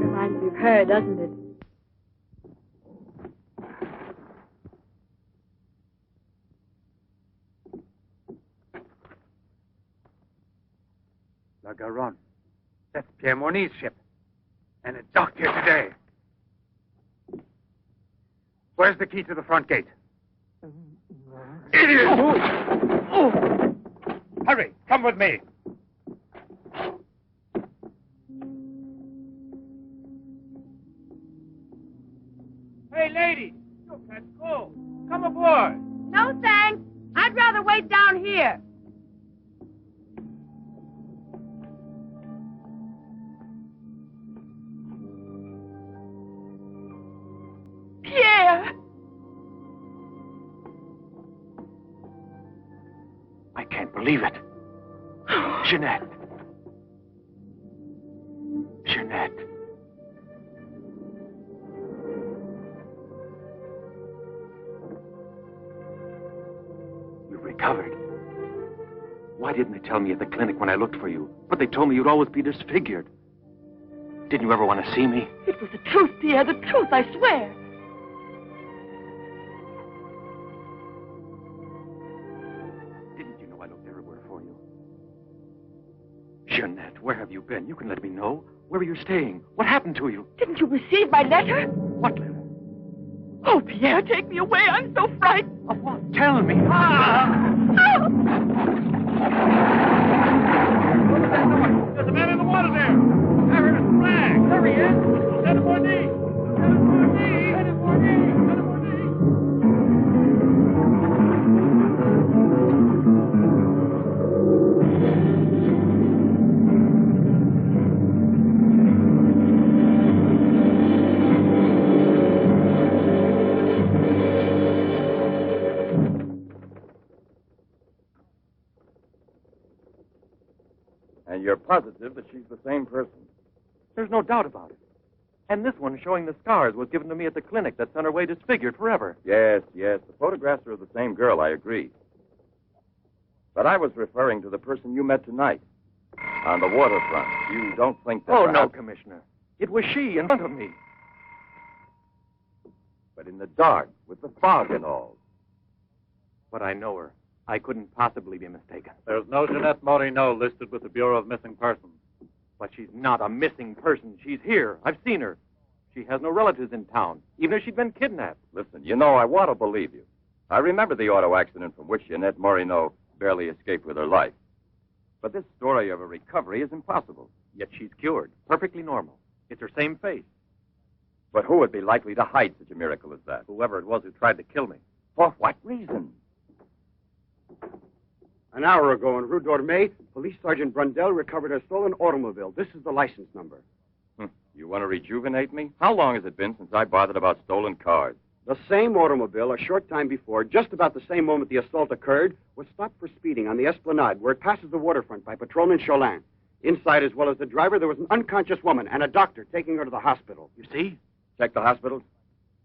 S2: Reminds me of her, doesn't it?
S5: La Garonne. That's Pierre Morny's ship. And it docked here today. Where's the key to the front gate? Idiot! Hurry, come with me. Hey, lady, you can't go. Come aboard.
S9: No, thanks. I'd rather wait down here. Pierre!
S5: I can't believe it. Jeanette. Jeanette. You've recovered. Why didn't they tell me at the clinic when I looked for you? But they told me you'd always be disfigured. Didn't you ever want to see me?
S2: It was the truth, Pierre, the truth, I swear.
S5: Didn't you know I looked everywhere for you? Jeanette, where have you been? You can let me know. Where are you staying? What happened to you?
S2: Didn't you receive my letter?
S5: What letter?
S2: Oh, Pierre, take me away. I'm so frightened.
S5: Of what? Tell me.
S10: There's a man in the water there. I heard a flag. There he is. Lieutenant Bourdie. Lieutenant Bourdie. Lieutenant Bourdie. Lieutenant Bourdie.
S1: And you're positive that she's the same person?
S5: There's no doubt about it. And this one showing the scars was given to me at the clinic that sent her away disfigured forever.
S1: Yes, yes. The photographs are of the same girl, I agree. But I was referring to the person you met tonight on the waterfront. You don't think that...
S5: Oh, no,
S1: perhaps...
S5: Commissioner. It was she in front of me.
S1: But in the dark, with the fog and all.
S5: But I know her. I couldn't possibly be mistaken.
S10: There's no Jeanette Morino listed with the Bureau of Missing Persons.
S5: But she's not a missing person. She's here. I've seen her. She has no relatives in town, even if she'd been kidnapped.
S1: Listen, you know, I want to believe you. I remember the auto accident from which Jeanette Morino barely escaped with her life. But this story of a recovery is impossible.
S5: Yet she's cured, perfectly normal. It's her same face.
S1: But who would be likely to hide such a miracle as that?
S5: Whoever it was who tried to kill me.
S1: For what reason?
S6: An hour ago in Rue d'Orme, Police Sergeant Brundell recovered a stolen automobile. This is the license number.
S1: You want to rejuvenate me? How long has it been since I bothered about stolen cars?
S6: The same automobile, a short time before, just about the same moment the assault occurred, was stopped for speeding on the Esplanade, where it passes the waterfront, by Patrolman Cholin. Inside, as well as the driver, there was an unconscious woman and a doctor taking her to the hospital.
S5: You see?
S1: Check the hospital.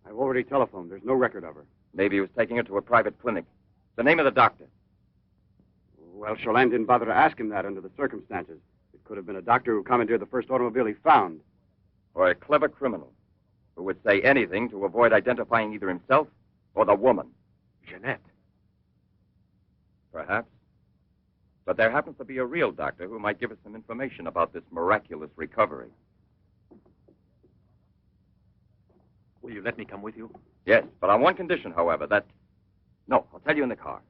S6: I've already telephoned. There's no record of her.
S1: Maybe he was taking her to a private clinic. The name of the doctor.
S6: Well, Cholin didn't bother to ask him that under the circumstances. It could have been a doctor who commandeered the first automobile he found.
S1: Or a clever criminal who would say anything to avoid identifying either himself or the woman.
S5: Jeanette.
S1: Perhaps. But there happens to be a real doctor who might give us some information about this miraculous recovery.
S5: Will you let me come with you?
S1: Yes, but on one condition, however, that... No, I'll tell you in the car.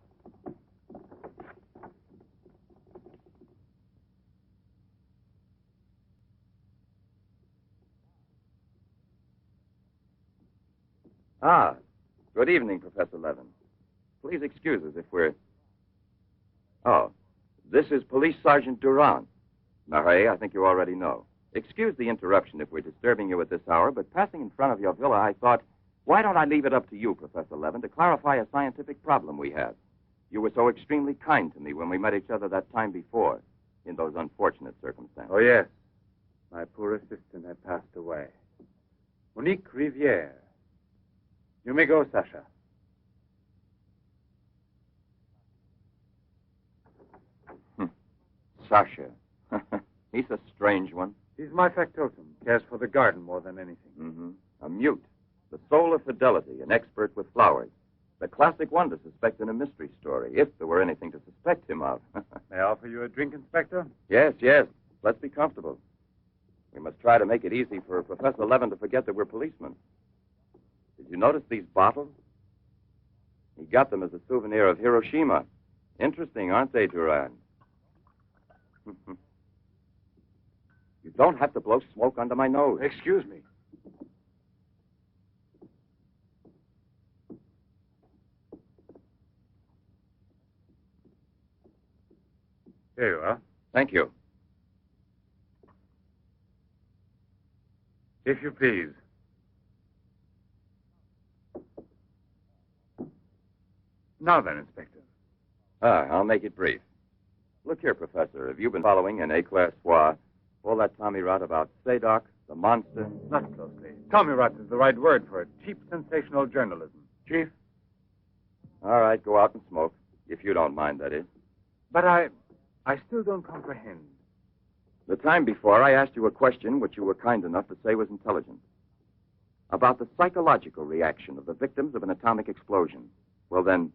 S1: Ah, good evening, Professor Levin. Please excuse us if we're... Oh, this is Police Sergeant Durand. Marais, I think you already know. Excuse the interruption if we're disturbing you at this hour, but passing in front of your villa, I thought, why don't I leave it up to you, Professor Levin, to clarify a scientific problem we had? You were so extremely kind to me when we met each other that time before, in those unfortunate circumstances.
S5: Oh, yes. My poor assistant had passed away. Monique Riviere. You may go, Sasha.
S1: Sasha. He's a strange one.
S5: He's my factotum. Cares for the garden more than anything.
S1: Mm-hmm. A mute. The soul of fidelity, an expert with flowers. The classic one to suspect in a mystery story, if there were anything to suspect him of.
S5: May I offer you a drink, Inspector?
S1: Yes, yes. Let's be comfortable. We must try to make it easy for Professor Levin to forget that we're policemen. Did you notice these bottles? He got them as a souvenir of Hiroshima. Interesting, aren't they, Durand?
S12: You don't have to blow smoke under my nose.
S5: Excuse me. Here you are.
S12: Thank you.
S5: If you please. Now then, Inspector.
S12: I'll make it brief. Look here, Professor. Have you been following in éclair soir all that Tommy rot about Sadok, the monster?
S5: Not closely. Tommy rot is the right word for it. Cheap, sensational journalism. Chief?
S12: All right, go out and smoke. If you don't mind, that is.
S5: But I still don't comprehend.
S12: The time before, I asked you a question which you were kind enough to say was intelligent. About the psychological reaction of the victims of an atomic explosion. Well, then,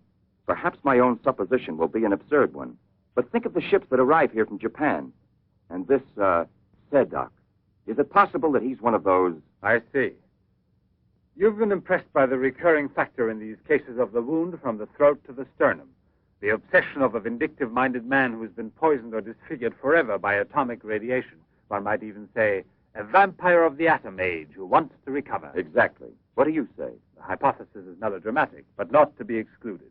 S12: perhaps my own supposition will be an absurd one. But think of the ships that arrive here from Japan. And this, Sadok. Is it possible that he's one of those?
S5: I see. You've been impressed by the recurring factor in these cases of the wound from the throat to the sternum. The obsession of a vindictive-minded man who's been poisoned or disfigured forever by atomic radiation. One might even say, a vampire of the atom age who wants to recover.
S12: Exactly. What do you say?
S5: The hypothesis is melodramatic, but not to be excluded.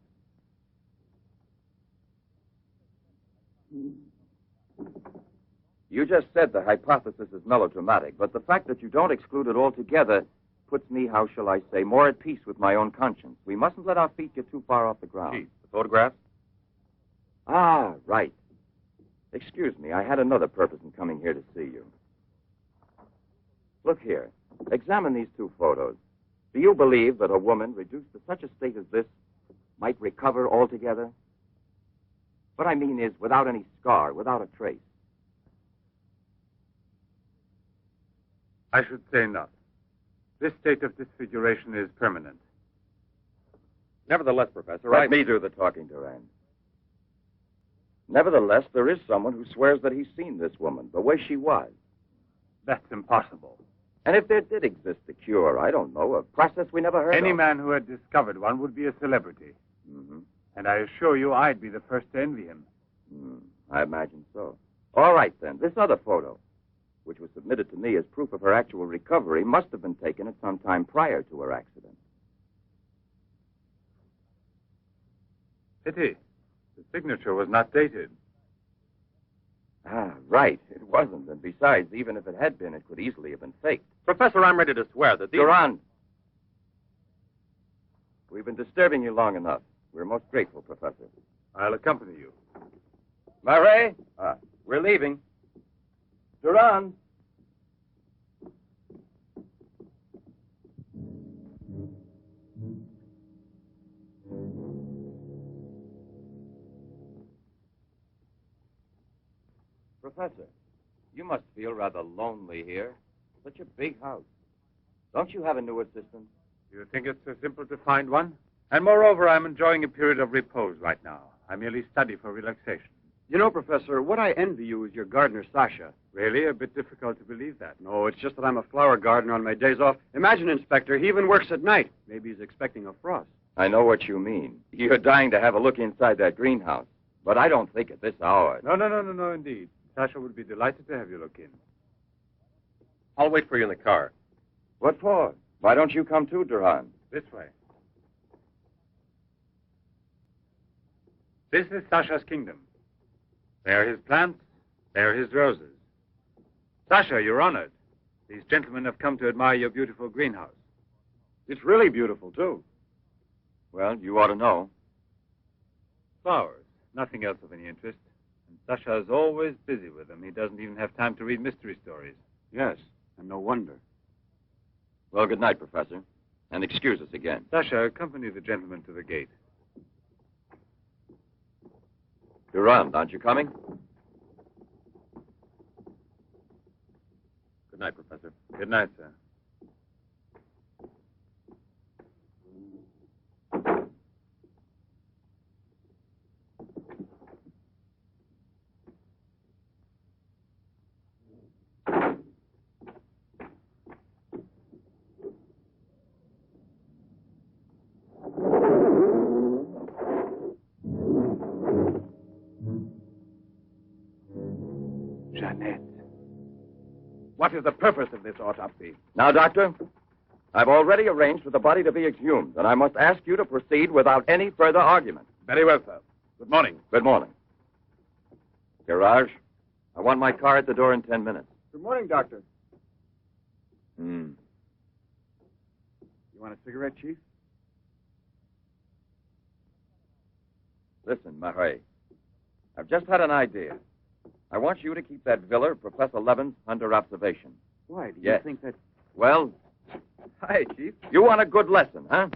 S12: You just said the hypothesis is melodramatic, but the fact that you don't exclude it altogether puts me, how shall I say, more at peace with my own conscience. We mustn't let our feet get too far off the ground.
S1: Chief, the photographs?
S12: Ah, right. Excuse me, I had another purpose in coming here to see you. Look here. Examine these two photos. Do you believe that a woman reduced to such a state as this might recover altogether? What I mean is without any scar, without a trace.
S5: I should say not. This state of disfiguration is permanent.
S1: Nevertheless, Professor,
S12: Let me do the talking, Durand. Nevertheless, there is someone who swears that he's seen this woman, the way she was.
S5: That's impossible.
S12: And if there did exist a cure, I don't know, a process we never heard of.
S5: Any man who had discovered one would be a celebrity.
S12: Mm-hmm.
S5: And I assure you I'd be the first to envy him.
S12: I imagine so. All right, then. This other photo, which was submitted to me as proof of her actual recovery, must have been taken at some time prior to her accident.
S5: Pity. The signature was not dated.
S12: Ah, right. It wasn't. And besides, even if it had been, it could easily have been faked.
S1: Professor, I'm ready to swear that these...
S12: Durand! We've been disturbing you long enough. We're most grateful, Professor.
S5: I'll accompany you.
S12: Murray! We're leaving. Durand! Professor, you must feel rather lonely here. Such a big house. Don't you have a new assistant?
S5: Do you think it's so simple to find one? And moreover, I'm enjoying a period of repose right now. I merely study for relaxation.
S6: You know, Professor, what I envy you is your gardener, Sasha.
S5: Really? A bit difficult to believe that.
S6: No, it's just that I'm a flower gardener on my days off. Imagine, Inspector, he even works at night. Maybe he's expecting a frost.
S12: I know what you mean. You're dying to have a look inside that greenhouse. But I don't think at this hour.
S5: No, indeed. Sasha would be delighted to have you look in.
S1: I'll wait for you in the car.
S12: What for? Why don't you come too, Durand?
S5: This way. This is Sasha's kingdom. There are his plants. There are his roses. Sasha, you're honored. These gentlemen have come to admire your beautiful greenhouse.
S6: It's really beautiful, too.
S12: Well, you ought to know.
S5: Flowers. Nothing else of any interest. And Sasha is always busy with them. He doesn't even have time to read mystery stories.
S6: Yes, and no wonder.
S12: Well, good night, Professor. And excuse us again.
S5: Sasha, accompany the gentleman to the gate.
S12: Durand, aren't you coming?
S1: Good night, Professor.
S5: Good night, sir.
S3: What is the purpose of this autopsy?
S12: Now, Doctor, I've already arranged for the body to be exhumed, and I must ask you to proceed without any further argument.
S3: Very well, sir. Good morning.
S12: Good morning. Garage, I want my car at the door in 10 minutes.
S6: Good morning, Doctor.
S12: Hmm.
S6: You want a cigarette, Chief?
S12: Listen, Marais, I've just had an idea. I want you to keep that villa of Professor Levin's under observation.
S6: Why? Do you
S12: Yes.
S6: think that...
S12: Well,
S6: Hi, Chief.
S12: you want a good lesson, huh?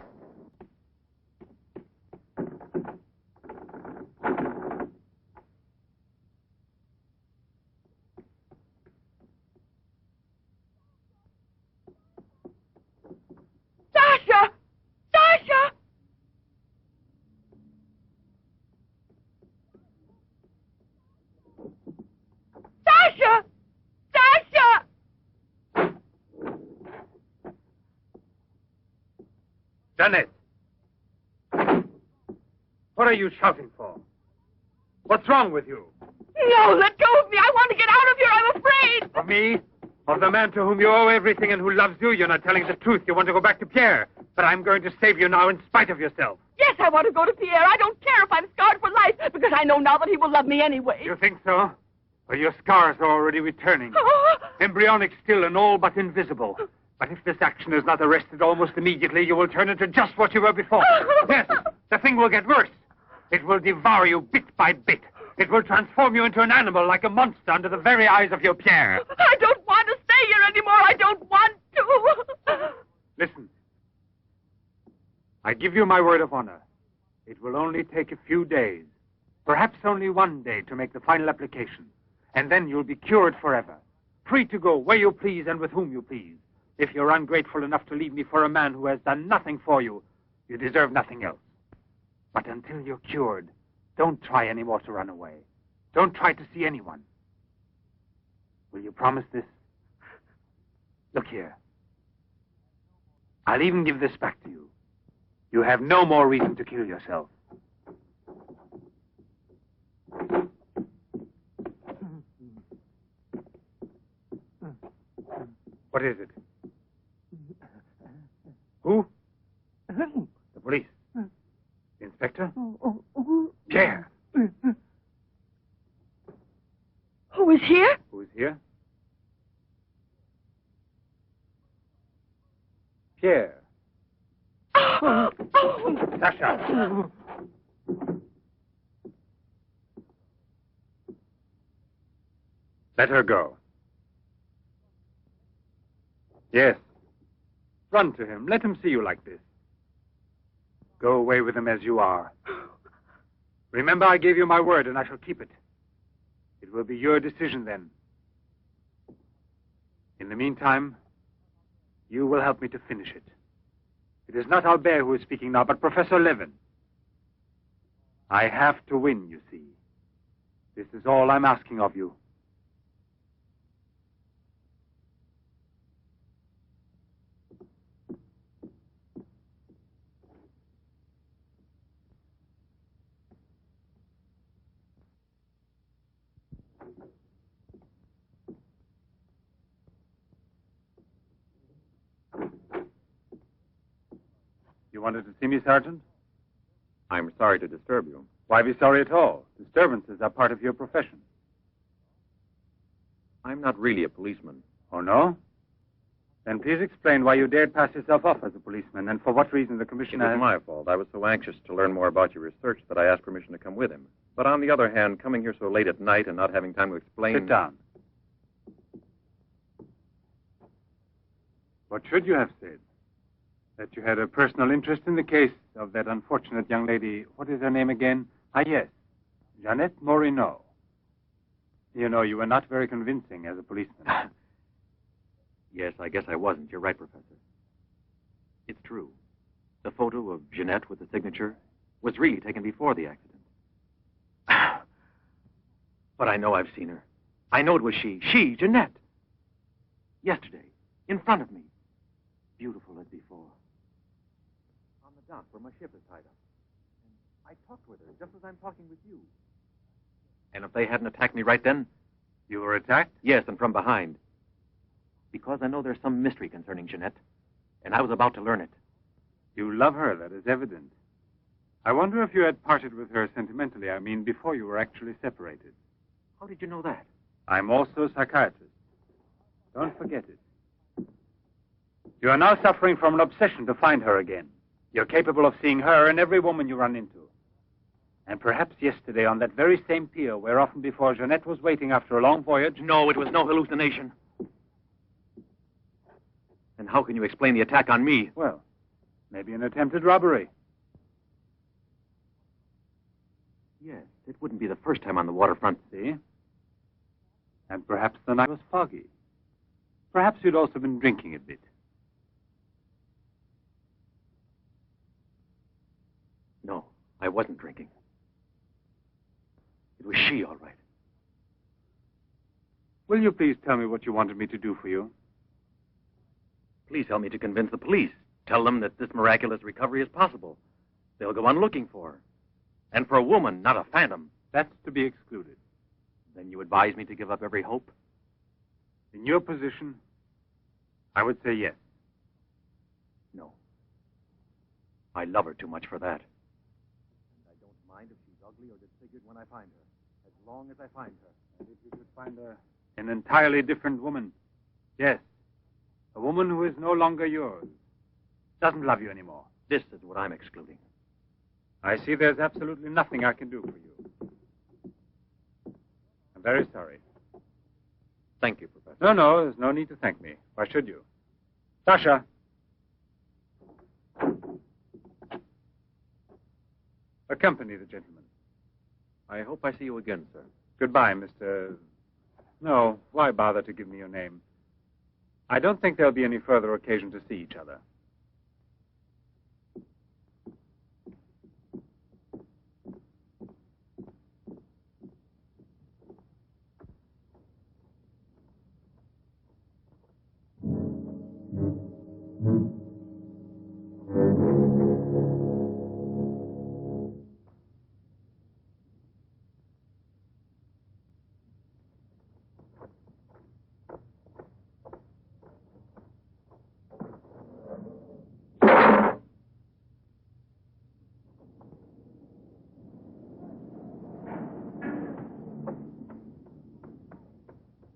S2: Sasha! Sasha! Sasha! Sasha!
S5: Janet! What are you shouting for? What's wrong with you?
S2: No, let go of me. I want to get out of here. I'm afraid.
S5: Of me? Of the man to whom you owe everything and who loves you? You're not telling the truth. You want to go back to Pierre. But I'm going to save you now in spite of yourself.
S2: Yes, I want to go to Pierre. I don't care if I'm scarred for life, because I know now that he will love me anyway.
S5: You think so? Well, your scars are already returning. Embryonic still and all but invisible. But if this action is not arrested almost immediately, you will turn into just what you were before. Yes, the thing will get worse. It will devour you bit by bit. It will transform you into an animal like a monster under the very eyes of your Pierre.
S2: I don't want to stay here anymore. I don't want to.
S5: Listen. I give you my word of honor. It will only take a few days, perhaps only one day, to make the final application. And then you'll be cured forever, free to go where you please and with whom you please. If you're ungrateful enough to leave me for a man who has done nothing for you, you deserve nothing else. But until you're cured, don't try any more to run away. Don't try to see anyone. Will you promise this? Look here. I'll even give this back to you. You have no more reason to kill yourself. What is it? Who? The police. The inspector? Pierre.
S2: Who is here?
S5: Who is here? Pierre. Sasha. Let her go. Yes. Run to him. Let him see you like this. Go away with him as you are. Remember, I gave you my word, and I shall keep it. It will be your decision then. In the meantime, you will help me to finish it. It is not Albert who is speaking now, but Professor Levin. I have to win, you see. This is all I'm asking of you. You wanted to see me, Sergeant?
S1: I'm sorry to disturb you.
S5: Why be sorry at all? Disturbances are part of your profession.
S1: I'm not really a policeman.
S5: Oh, no? Then please explain why you dared pass yourself off as a policeman, and for what reason the
S1: It
S5: commissioner...
S1: was my fault. I was so anxious to learn more about your research that I asked permission to come with him. But on the other hand, coming here so late at night and not having time to explain...
S5: Sit down. What should you have said? That you had a personal interest in the case of that unfortunate young lady. What is her name again? Ah, yes. Jeanette Moreau. You know, you were not very convincing as a policeman.
S1: Yes, I guess I wasn't. You're right, Professor. It's true. The photo of Jeanette with the signature was really taken before the accident. But I know I've seen her. I know it was she. She, Jeanette. Yesterday, in front of me. Beautiful as before. On the dock where my ship is tied up. And I talked with her just as I'm talking with you. And if they hadn't attacked me right then...
S5: You were attacked?
S1: Yes, and from behind. Because I know there's some mystery concerning Jeanette, and I was about to learn it.
S5: You love her, that is evident. I wonder if you had parted with her sentimentally, I mean, before you were actually separated.
S1: How did you know that?
S5: I'm also a psychiatrist. Don't forget it. You are now suffering from an obsession to find her again. You're capable of seeing her and every woman you run into. And perhaps yesterday on that very same pier where often before Jeanette was waiting after a long voyage...
S1: No, it was no hallucination. And how can you explain the attack on me?
S5: Well, maybe an attempted robbery.
S1: Yes, it wouldn't be the first time on the waterfront.
S5: See? And perhaps the night was foggy. Perhaps you'd also been drinking a bit.
S1: No, I wasn't drinking. It was she, all right.
S5: Will you please tell me what you wanted me to do for you?
S1: Please help me to convince the police. Tell them that this miraculous recovery is possible. They'll go on looking for her. And for a woman, not a phantom.
S5: That's to be excluded.
S1: Then you advise me to give up every hope?
S5: In your position, I would say yes.
S1: No. I love her too much for that. And I don't mind if she's ugly or disfigured when I find her, as long as I find her.
S5: And if you could find an entirely different woman. Yes. A woman who is no longer yours. Doesn't love you anymore.
S1: This is what I'm excluding.
S5: I see there's absolutely nothing I can do for you. I'm very sorry.
S1: Thank you, Professor.
S5: No, there's no need to thank me. Why should you? Sasha. Accompany the gentleman.
S1: I hope I see you again, sir.
S5: Goodbye, Mr... No, why bother to give me your name? I don't think there'll be any further occasion to see each other.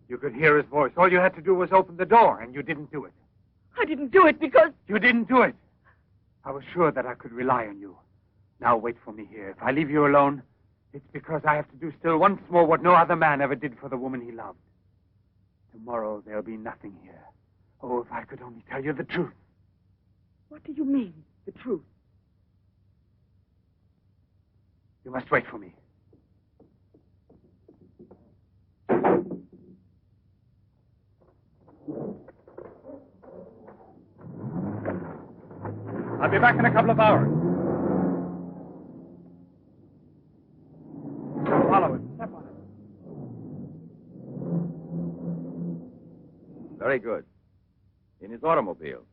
S5: You could hear his voice. All you had to do was open the door, and you didn't do it.
S2: I didn't do it because...
S5: You didn't do it. I was sure that I could rely on you. Now wait for me here. If I leave you alone, it's because I have to do still once more what no other man ever did for the woman he loved. Tomorrow there'll be nothing here. Oh, if I could only tell you the truth.
S2: What do you mean, the truth?
S5: You must wait for me. I'll be back in a couple of hours. Follow it. Step on it.
S12: Very good. In his automobile.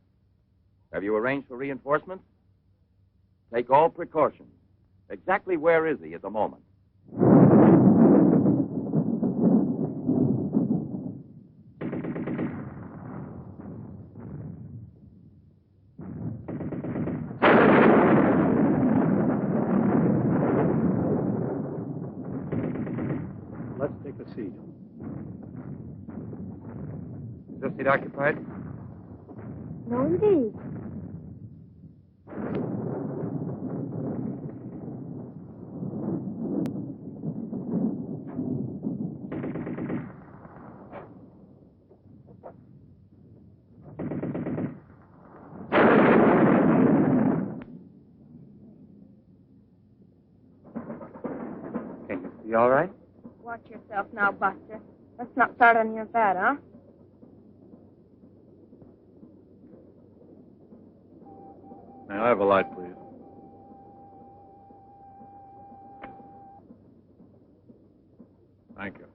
S12: Have you arranged for reinforcements? Take all precautions. Exactly where is he at the moment?
S5: Let's take a seat. Is this seat occupied?
S9: No, indeed.
S5: Can you see all right?
S9: Watch yourself now, Buster. Let's not start on your bed, huh?
S1: May I have a light, please? Thank you.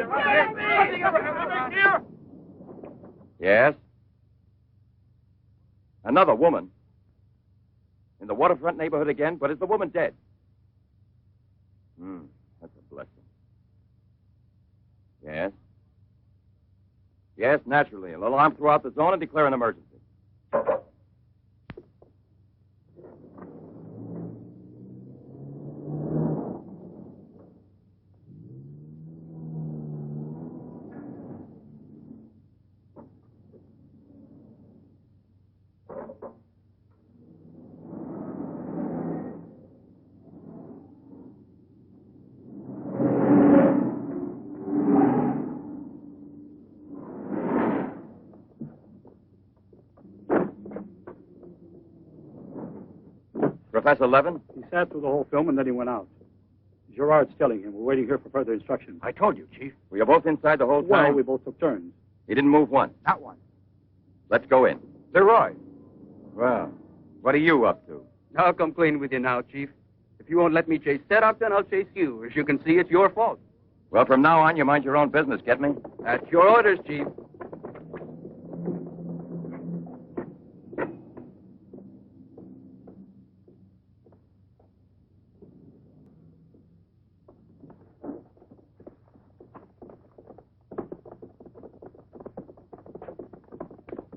S10: Nothing ever happened here.
S12: Yes? Another woman? In the waterfront neighborhood again? But is the woman dead? That's a blessing. Yes? Yes, naturally. An alarm throughout the zone and declare an emergency. Professor Levin?
S13: He sat through the whole film and then he went out. Gerard's telling him. We're waiting here for further instructions.
S5: I told you, Chief.
S12: Were you both inside the whole time?
S13: Well, we both took turns.
S12: He didn't move once.
S5: Not one.
S12: Let's go in.
S5: Leroy.
S12: Well, what are you up to?
S14: I'll come clean with you now, Chief. If you won't let me chase Setup, then I'll chase you. As you can see, it's your fault.
S12: Well, from now on, you mind your own business, get me?
S14: That's your orders, Chief.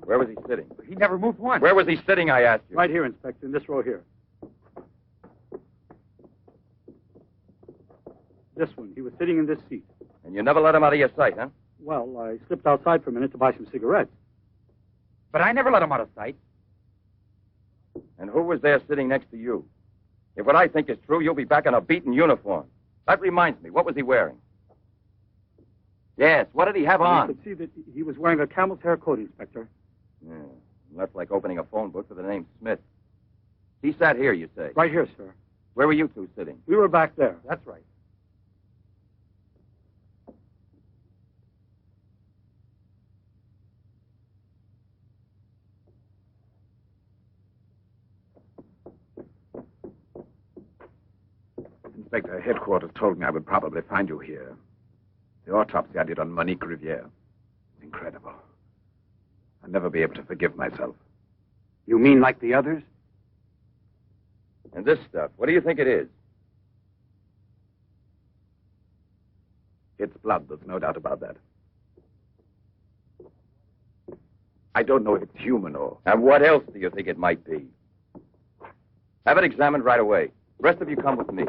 S12: Where was he sitting?
S5: He never moved once.
S12: Where was he sitting, I asked you?
S13: Right here, Inspector, in this row here. This one. He was sitting in this seat.
S12: And you never let him out of your sight, huh?
S13: Well, I slipped outside for a minute to buy some cigarettes.
S5: But I never let him out of sight.
S12: And who was there sitting next to you? If what I think is true, you'll be back in a beaten uniform. That reminds me, what was he wearing? Yes, what did he have on?
S13: You could see that he was wearing a camel's hair coat, Inspector.
S12: Yeah, that's like opening a phone book with the name Smith. He sat here, you say?
S13: Right here, sir.
S12: Where were you two sitting?
S13: We were back there.
S5: That's right.
S3: Inspector, headquarters told me I would probably find you here. The autopsy I did on Monique Riviere. Incredible. I'll never be able to forgive myself.
S6: You mean like the others?
S12: And this stuff, what do you think it is?
S3: It's blood, there's no doubt about that. I don't know if it's human or...
S12: And what else do you think it might be? Have it examined right away. The rest of you come with me.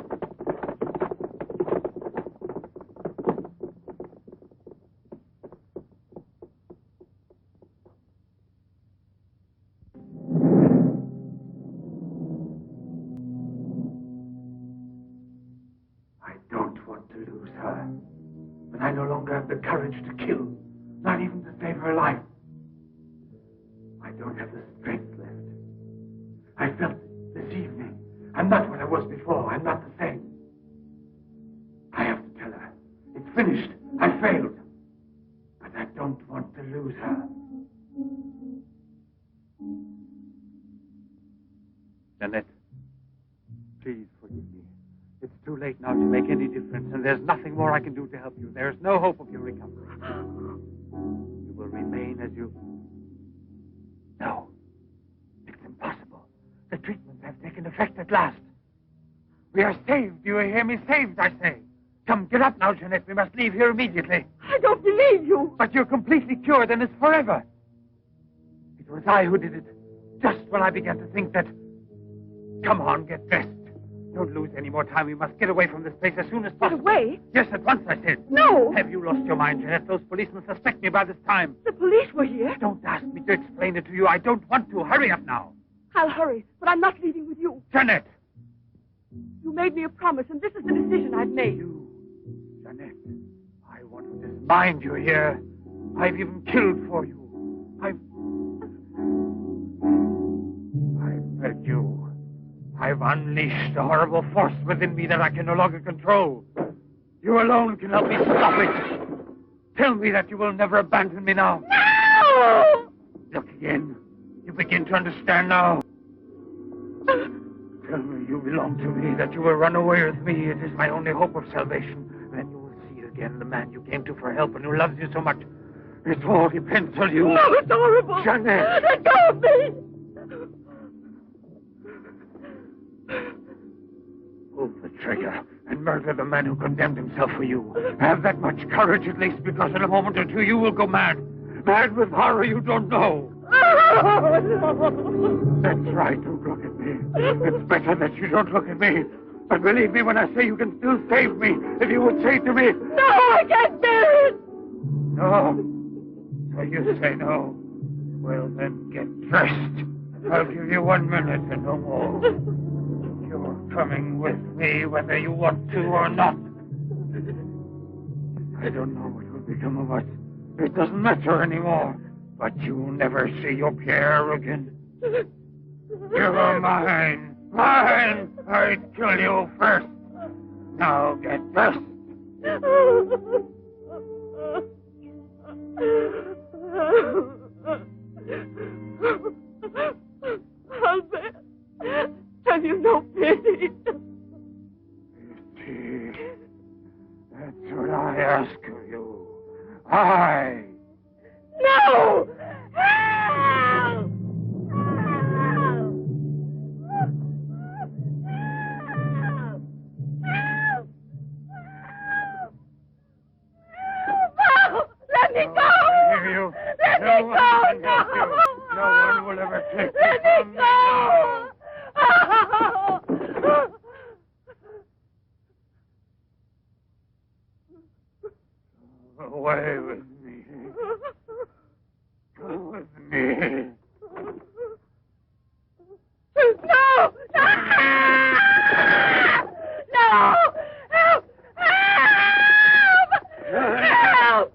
S5: I don't want to lose her. But I no longer have the courage to kill. Not even to save her life. I don't have the strength left. I felt this evening. I'm not what I was before. I'm not the same. I have to tell her. It's finished. I failed. But I don't want to lose her. Jeanette, please forgive me. It's too late now to make any difference, and there's nothing more I can do to help you. There's no hope of your recovery. You will remain as you... No. It's impossible. The treatments have taken effect at last. We are saved. Do you hear me? Saved, I say. Come, get up now, Jeanette. We must leave here immediately.
S2: I don't believe you.
S5: But you're completely cured, and it's forever. It was I who did it. Just when I began to think that... Come on, get dressed. Don't lose any more time. We must get away from this place as soon as possible.
S2: Get away?
S5: Yes, at once, I said.
S2: No.
S5: Have you lost your mind, Jeanette? Those policemen suspect me by this time.
S2: The police were here.
S5: Don't ask me to explain it to you. I don't want to. Hurry up now.
S2: I'll hurry, but I'm not leaving with you.
S5: Jeanette!
S2: You made me a promise, and this is the decision I've made.
S5: Jeanette, I want to dismind you here. I've even killed for you. I beg you. I've unleashed a horrible force within me that I can no longer control. You alone can help me stop it. Tell me that you will never abandon me now.
S2: No!
S5: Look again. You begin to understand now. Tell me you belong to me, that you will run away with me. It is my only hope of salvation. Then you will see that again the man you came to for help and who loves you so much. It all depends on you.
S2: No, it's horrible.
S5: Jeanette.
S2: Let go of me.
S5: Pull the trigger and murder the man who condemned himself for you. Have that much courage at least, because in a moment or two you will go mad. Mad with horror you don't know. That's right, don't look at me. It's better that you don't look at me. But believe me when I say you can still save me, if you would say to me...
S2: No, I can't bear it.
S5: No. So you say no. Well, then get dressed. I'll give you 1 minute and no more. You're coming with me whether you want to or not. I don't know what will become of us. It doesn't matter anymore. But you'll never see your Pierre again. You're mine. Mine! I'd kill you first. Now get dressed.
S2: Albert, have you no pity?
S5: Pity? That's what I ask of you. I...
S2: No! Help! Let me go! Let me go! No!
S5: No one will ever take you
S2: Let
S5: from
S2: me
S5: me
S2: go!
S5: now. Away with me. Go with me.
S2: No! No! No! Help! Help! Help!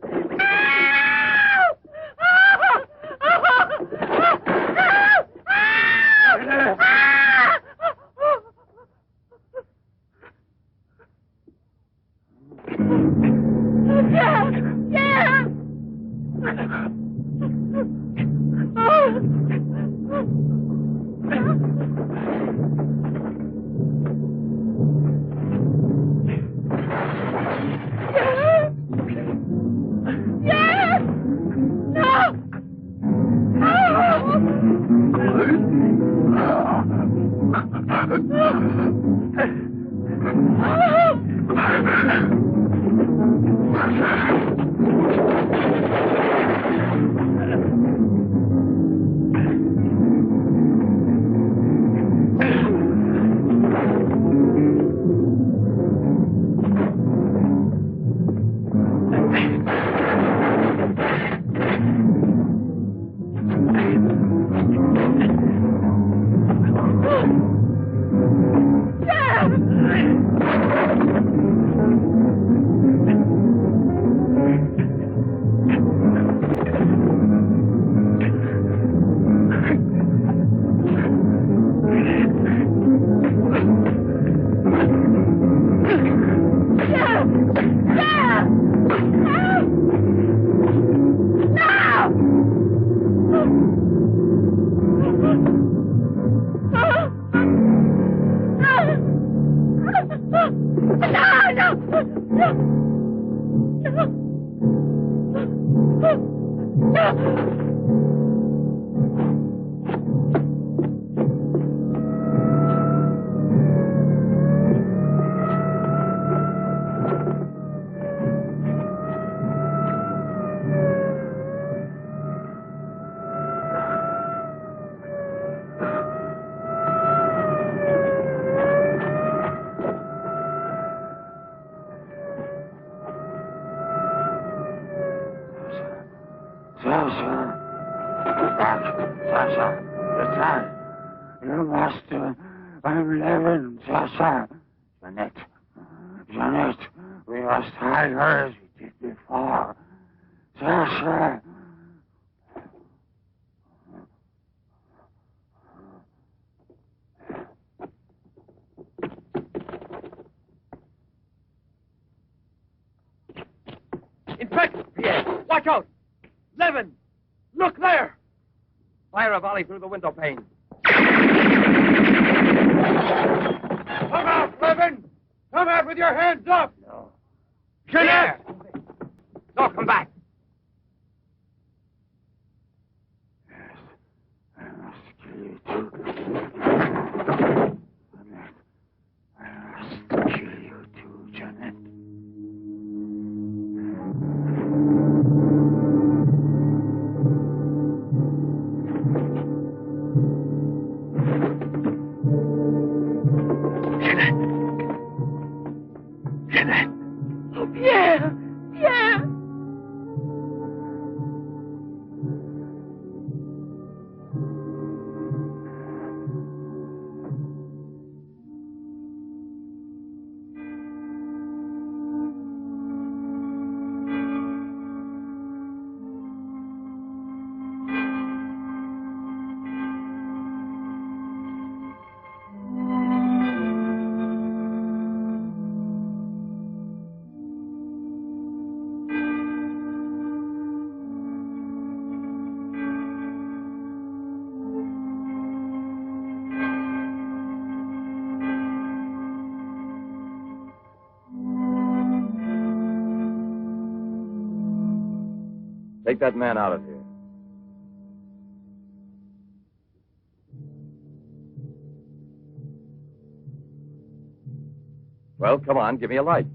S5: Your master, I'm Levin, Sasha. Jeanette, we must hide her as we did before. Sasha.
S14: Inspector! Pierre, watch out! Levin! Look there! Fire a volley through the window pane.
S5: Come out, Levin! Come out with your hands up!
S14: No.
S5: Jeanette!
S14: Talk him back.
S3: I must kill you too. I must kill you too, Janet. Janet.
S2: Oh, Pierre! Pierre!
S12: Take that man out of here. Well, come on, give me a light.